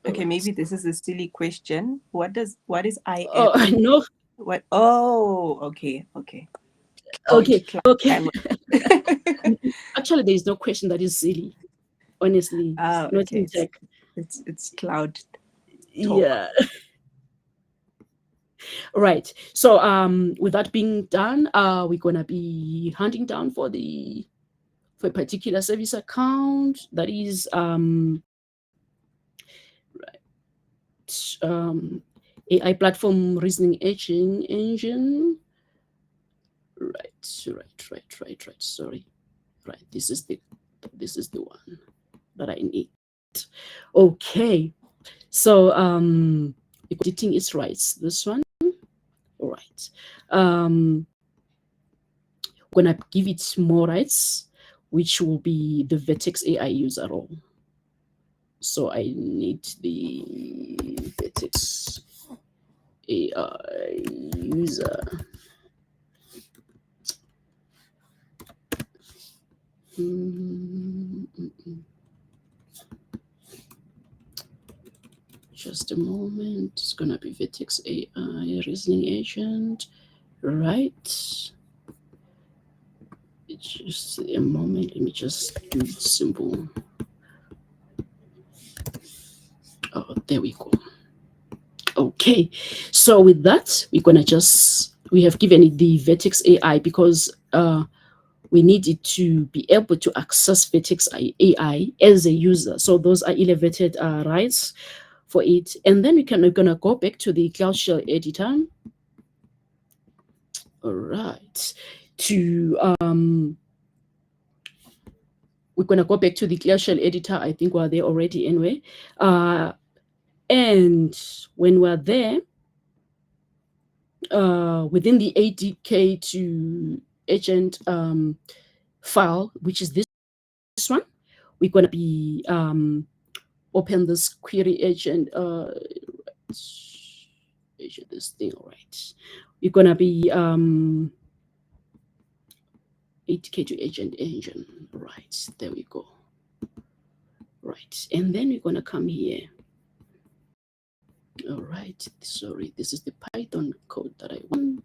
Okay, maybe this is a silly question. What is IM? No. What? Oh, okay. Okay. Actually, there is no question that is silly. Honestly, not in tech. It's cloud talk. Yeah. Right. So with that being done, we're gonna be hunting down for a particular service account that is right. right. AI platform reasoning engine. Right. Sorry. Right. This is the one that I need. Okay. So editing its rights. This one. All right. Gonna give it more rights, which will be the Vertex AI user role. So I need the Vertex AI user. Just a moment. It's gonna be Vertex AI reasoning agent, right? Just a moment. Let me just do it simple. Oh, there we go. Okay, so with that, we're gonna we have given it the Vertex AI because we need it to be able to access Vertex AI as a user. So those are elevated rights for it. And then we're gonna go back to the Cloud Shell editor. All right, we're gonna go back to the Cloud Shell editor. I think we're there already anyway. And when we're there, within the ADK to agent file, which is this one, we're going to be open this query agent this thing. All right, we're going to be ADK to agent engine. Right, there we go. Right, and then we're going to come here. All right, sorry, this is the Python code that I want.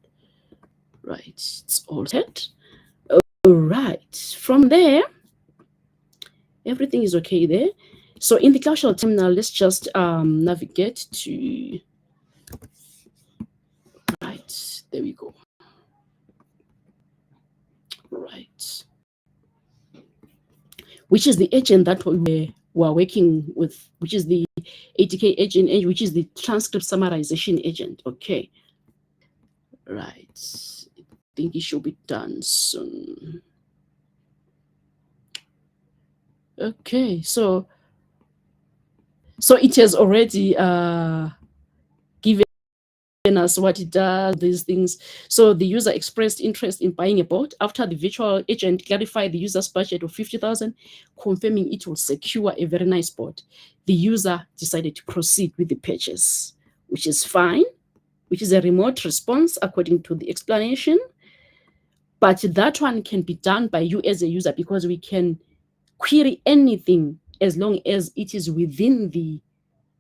Right, it's all set. All right, from there, everything is okay there. So in the Cloud Shell terminal, let's just navigate to, right, there we go. Right, which is the agent that we were working with, which is the ATK agent, which is the transcript summarization agent. Okay, right, I think it should be done soon. Okay, so it has already given us what it does, these things. So the user expressed interest in buying a bot. After the virtual agent clarified the user's budget of 50,000, confirming it will secure a very nice bot, the user decided to proceed with the purchase, which is fine, which is a remote response according to the explanation. But that one can be done by you as a user because we can query anything as long as it is within the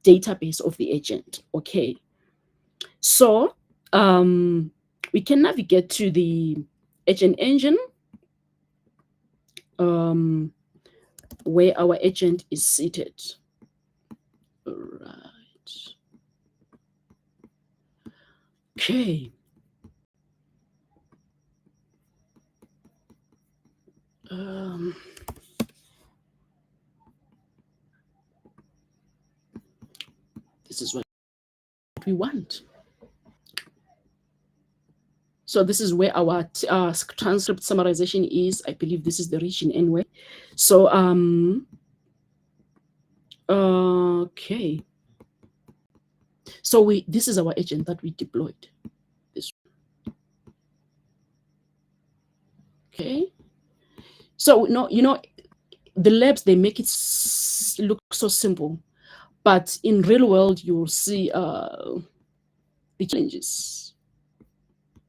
database of the agent. Okay, so we can navigate to the agent engine where our agent is seated. All right, okay. This is what we want. So this is where our transcript summarization is. I believe this is the region anyway. So okay. So this is our agent that we deployed. This one. Okay. So the labs, they make it look so simple, but in real world you will see the challenges,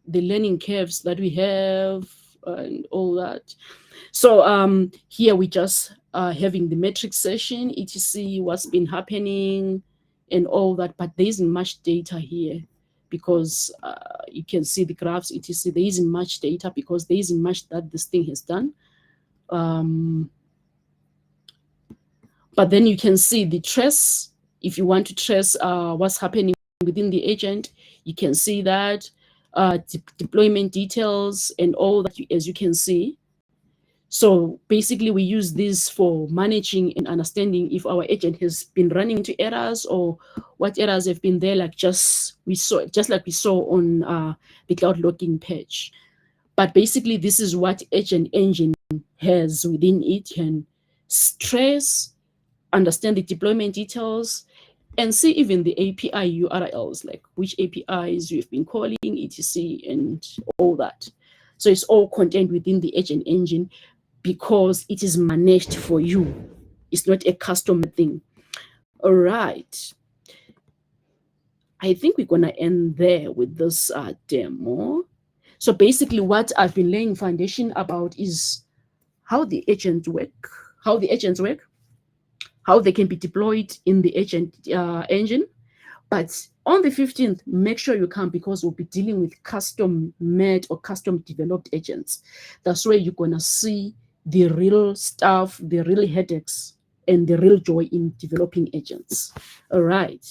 the learning curves that we have and all that. So here we just having the metric session, etc, what's been happening and all that, but there isn't much data here because you can see the graphs, etc. There isn't much data because there isn't much that this thing has done. But then you can see the trace. If you want to trace what's happening within the agent, you can see that deployment details and all that, as you can see. So basically, we use this for managing and understanding if our agent has been running into errors or what errors have been there, like just like we saw on the cloud logging page. But basically, this is what Agent Engine has within it: can trace, understand the deployment details, and see even the API URLs, like which APIs you've been calling, etc., and all that. So it's all contained within the Agent Engine because it is managed for you. It's not a custom thing. All right. I think we're going to end there with this demo. So basically what I've been laying foundation about is how the agents work, how they can be deployed in the agent engine. But on the 15th, make sure you come because we'll be dealing with custom made or custom developed agents. That's where you're going to see the real stuff, the real headaches, and the real joy in developing agents. All right.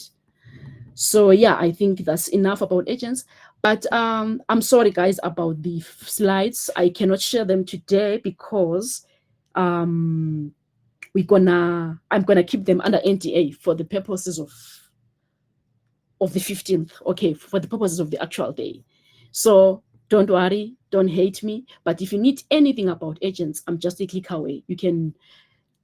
So yeah, I think that's enough about agents. But I'm sorry, guys, about the slides. I cannot share them today because I'm gonna keep them under NDA for the purposes of the 15th. Okay, for the purposes of the actual day. So don't worry, don't hate me. But if you need anything about agents, I'm just a click away. You can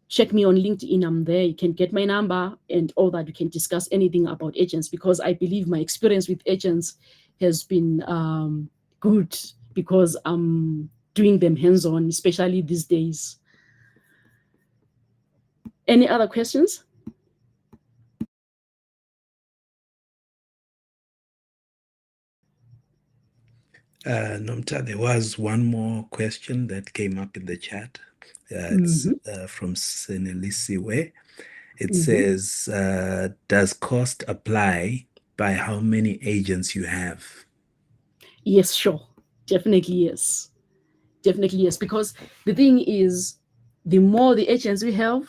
check me on LinkedIn. I'm there. You can get my number and all that. You can discuss anything about agents because I believe my experience with agents has been good because I'm doing them hands-on, especially these days. Any other questions? Nomta, there was one more question that came up in the chat. It's from Senelisiwe. It says, does cost apply by how many agents you have? Yes, sure. Definitely yes. Definitely yes. Because the thing is, the more the agents we have,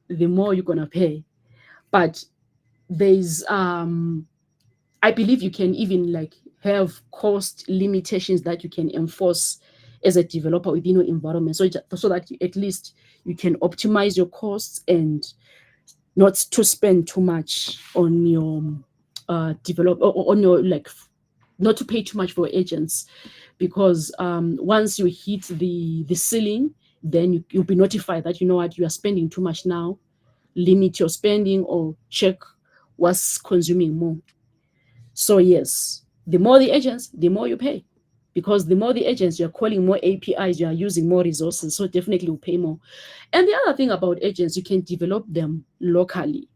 the more you're gonna pay. But there's I believe you can even like have cost limitations that you can enforce as a developer within your environment, so that at least you can optimize your costs and not to spend too much on your develop or on your like not to pay too much for agents, because once you hit the ceiling, then you'll be notified that, you know what, you are spending too much now. Limit your spending or check what's consuming more. So yes, the more the agents, the more you pay, because the more the agents, you're calling more APIs, you are using more resources, so definitely you pay more. And the other thing about agents, you can develop them locally.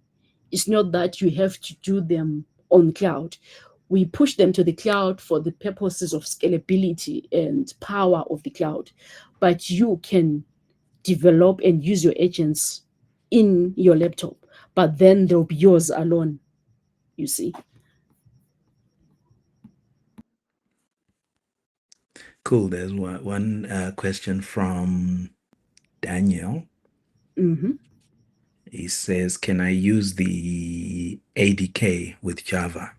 It's not that you have to do them on cloud. We push them to the cloud for the purposes of scalability and power of the cloud, but you can develop and use your agents in your laptop, but then they'll be yours alone, you see. Cool. There's one question from Daniel. He says, can I use the ADK with Java?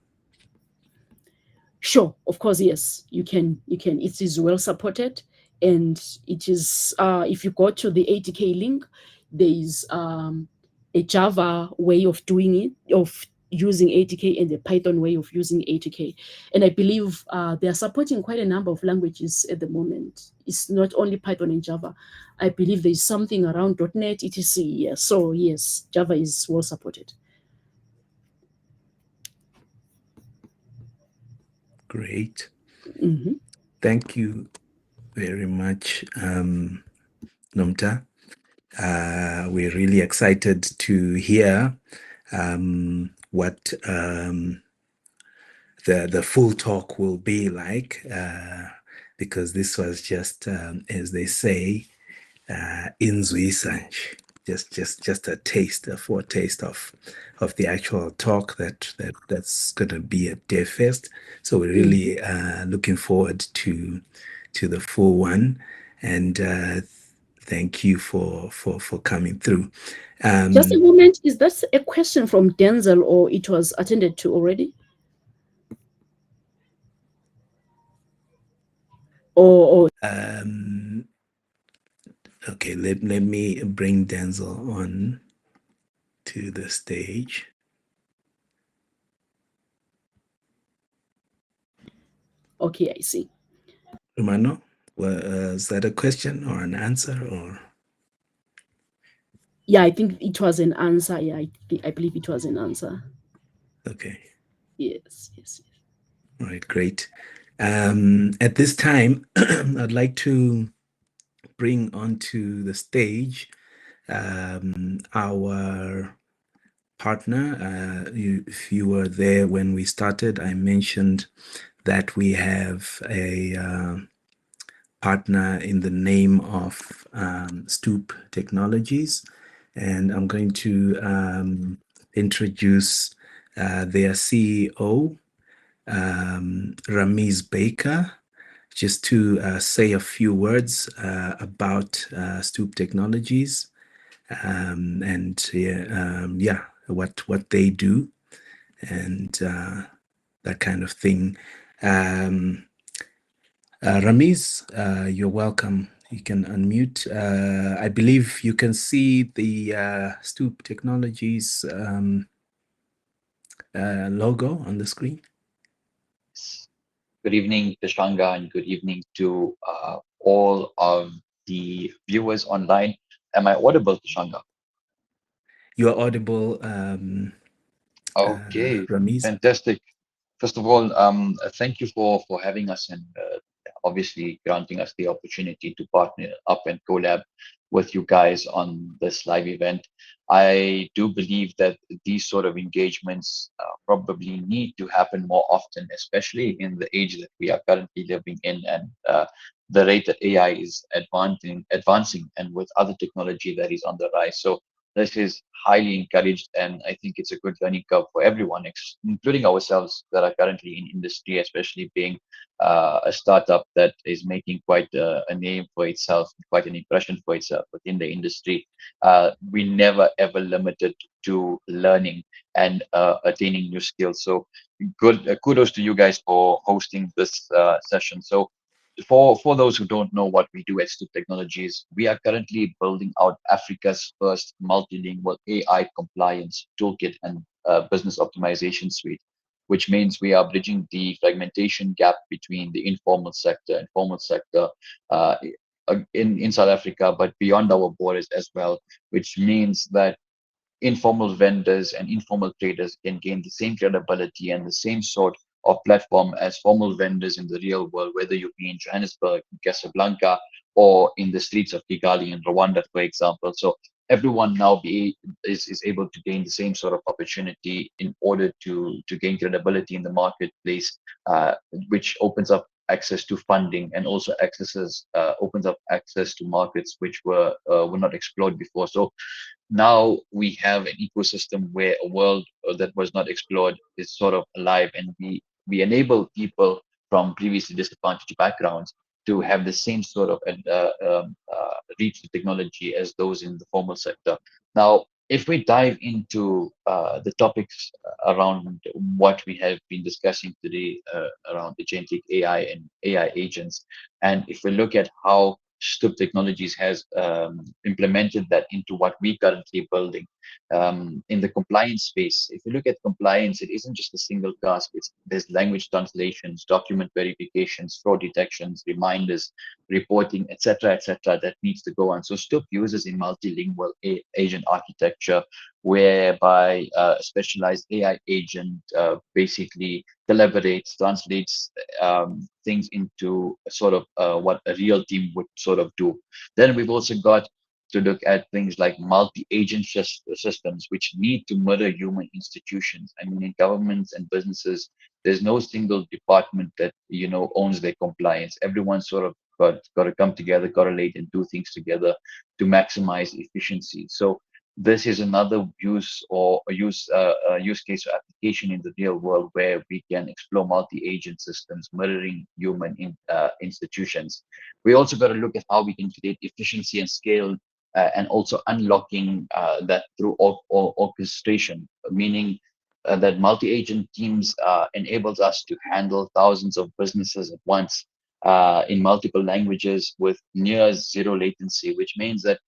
Sure, of course, yes, you can. It is well supported, and it is if you go to the ADK link, there is a Java way of doing it, of using ADK, and a Python way of using ADK. And I believe they are supporting quite a number of languages at the moment. It's not only Python and Java. I believe there is something around .NET, etc. Yeah. So yes, Java is well supported. Great. Thank you very much, Nomta. We're really excited to hear what the full talk will be like, because this was just, as they say, inzuisanj, just a foretaste of the actual talk that's going to be at DevFest. So we're really looking forward to the full one, and thank you for coming through. Just a moment, is that a question from Denzel, or it was attended to already? Or Okay, let me bring Denzel on to the stage. Okay, I see. Romano, is that a question or an answer or? Yeah, I think it was an answer. Yeah, I believe it was an answer. Okay. Yes, yes, yes. All right, great. At this time, I'd like to bring onto the stage our partner. If you were there when we started, I mentioned that we have a partner in the name of Stoop Technologies, and I'm going to introduce their CEO, Ramiz Baker, just to say a few words about Stoop Technologies and what they do and that kind of thing. Ramiz, you're welcome. You can unmute. I believe you can see the Stoop Technologies logo on the screen. Good evening, Tashanga, and good evening to all of the viewers online. Am I audible, Tashanga? You are audible, Okay, Ramiz. fantastic. First of all, thank you for having us and obviously granting us the opportunity to partner up and collab with you guys on this live event. I do believe that these sort of engagements probably need to happen more often, especially in the age that we are currently living in and the rate that AI is advancing, and with other technology that is on the rise. So this is highly encouraged, and I think it's a good learning curve for everyone, including ourselves that are currently in industry, especially being a startup that is making quite a name for itself, quite an impression for itself within the industry. We never ever limited to learning and attaining new skills. So good, kudos to you guys for hosting this session. So for those who don't know what we do at Stoop Technologies, we are currently building out Africa's first multilingual AI compliance toolkit and business optimization suite, which means we are bridging the fragmentation gap between the informal sector and formal sector uh, in South Africa, but beyond our borders as well, which means that informal vendors and informal traders can gain the same credibility and the same sort of platform as formal vendors in the real world, whether you be in Johannesburg, Casablanca, or in the streets of Kigali and Rwanda, for example. So everyone now is able to gain the same sort of opportunity in order to gain credibility in the marketplace, which opens up access to funding and also opens up access to markets which were not explored before. So now we have an ecosystem where a world that was not explored is sort of alive, and we enable people from previously disadvantaged backgrounds to have the same sort of reach to technology as those in the formal sector. Now, if we dive into the topics around what we have been discussing today around agentic AI and AI agents, and if we look at how Stoop Technologies has implemented that into what we currently building in the compliance space. If you look at compliance, it isn't just a single task. There's language translations, document verifications, fraud detections, reminders, reporting, etc., that needs to go on. So Stoop uses a multilingual agent architecture whereby a specialized AI agent basically collaborates, translates things into sort of what a real team would sort of do. Then we've also got to look at things like multi-agent systems, which need to mirror human institutions. I mean, in governments and businesses, there's no single department that owns their compliance. Everyone sort of got to come together, correlate, and do things together to maximize efficiency. So this is another use or a use case or application in the real world where we can explore multi-agent systems mirroring human institutions. We also got to look at how we can create efficiency and scale, and also unlocking that through orchestration, meaning that multi-agent teams enables us to handle thousands of businesses at once, in multiple languages with near zero latency, which means that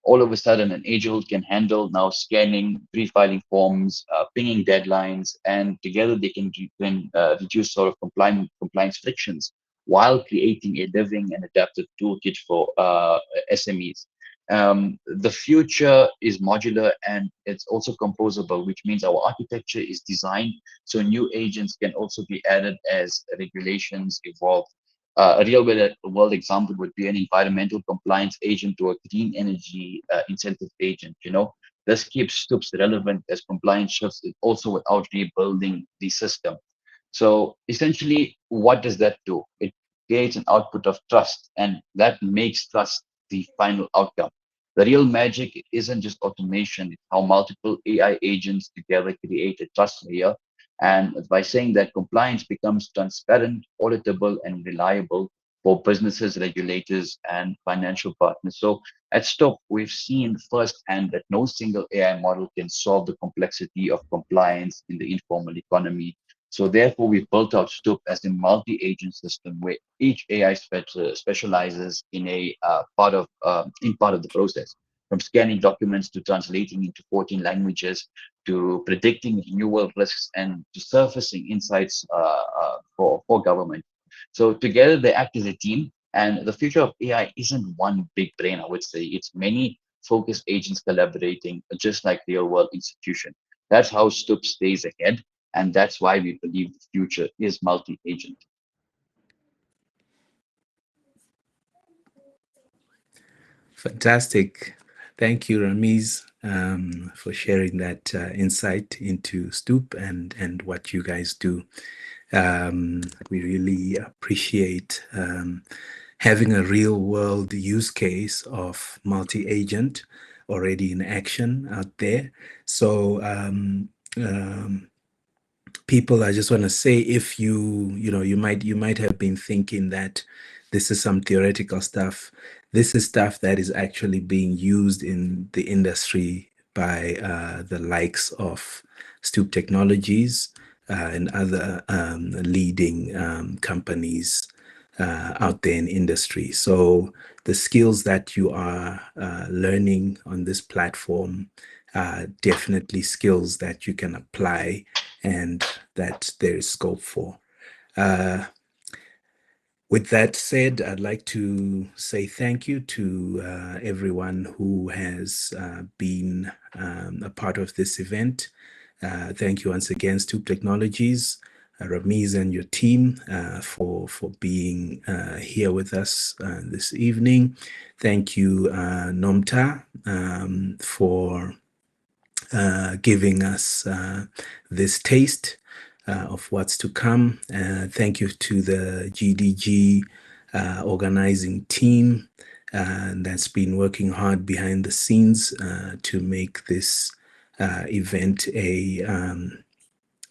all of a sudden an agent can handle now scanning, pre-filing forms, pinging deadlines, and together they can reduce sort of compliance frictions while creating a living and adaptive toolkit for SMEs. The future is modular and it's also composable, which means our architecture is designed so new agents can also be added as regulations evolve. A real world example would be an environmental compliance agent to a green energy incentive agent. This keeps Stoops relevant as compliance shifts, also without rebuilding the system. So essentially, what does that do? It creates an output of trust, and that makes trust the final outcome. The real magic isn't just automation, it's how multiple AI agents together create a trust layer. And by saying that compliance becomes transparent, auditable, and reliable for businesses, regulators, and financial partners. So at Stop, we've seen firsthand that no single AI model can solve the complexity of compliance in the informal economy. So therefore, we've built out Stoop as a multi-agent system where each AI specializes in a part of the process, from scanning documents to translating into 14 languages to predicting renewal risks and to surfacing insights for government. So together they act as a team. And the future of AI isn't one big brain, I would say. It's many focused agents collaborating, just like real world institution. That's how Stoop stays ahead. And that's why we believe the future is multi-agent. Fantastic. Thank you, Ramiz, for sharing that insight into Stoop and what you guys do. We really appreciate having a real world use case of multi-agent already in action out there. So people, I just want to say, if you might have been thinking that this is some theoretical stuff. This is stuff that is actually being used in the industry by the likes of Stoop Technologies and other leading companies out there in industry. So the skills that you are learning on this platform are definitely skills that you can apply and that there is scope for. With that said, I'd like to say thank you to everyone who has been a part of this event. Thank you once again, Stoop Technologies, Ramiz and your team for being here with us this evening. Thank you, Nomta, for giving us this taste of what's to come. Thank you to the GDG organizing team that's been working hard behind the scenes to make this event a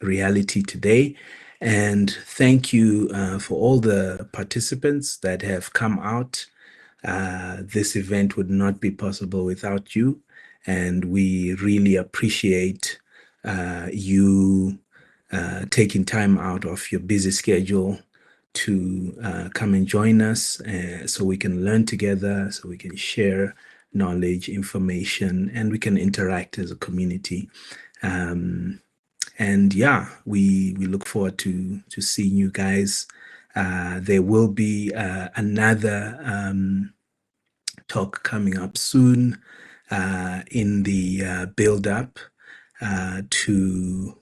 reality today. And thank you for all the participants that have come out. This event would not be possible without you. And we really appreciate you taking time out of your busy schedule to come and join us so we can learn together, so we can share knowledge, information, and we can interact as a community. And yeah, we look forward to seeing you guys. There will be another talk coming up soon in the build up to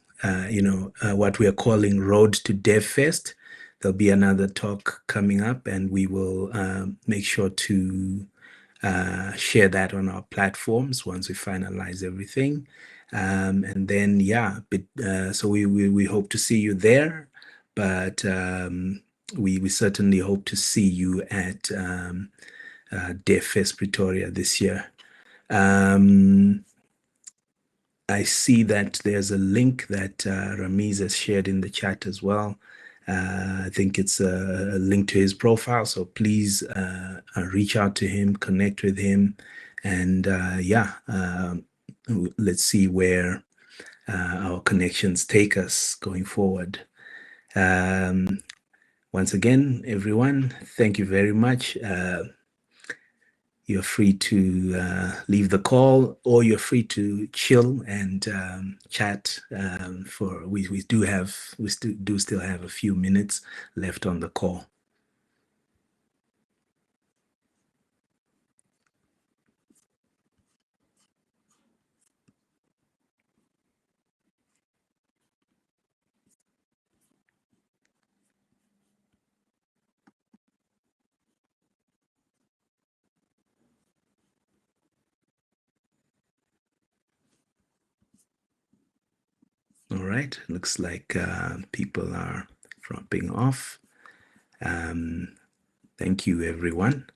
what we are calling Road to DevFest. There'll be another talk coming up, and we will make sure to share that on our platforms once we finalize everything. And then, yeah, so we hope to see you there, but we certainly hope to see you at DevFest Pretoria this year. I see that there's a link that Ramiz has shared in the chat as well. I think it's a link to his profile, so please reach out to him, connect with him, and let's see where our connections take us going forward. Once again, everyone, thank you very much. You're free to leave the call, or you're free to chill and chat. We do still have a few minutes left on the call. All right, looks like people are dropping off. Thank you, everyone.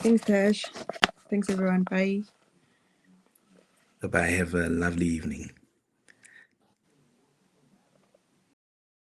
Thanks, Tash. Thanks, everyone. Bye. Bye-bye. Have a lovely evening.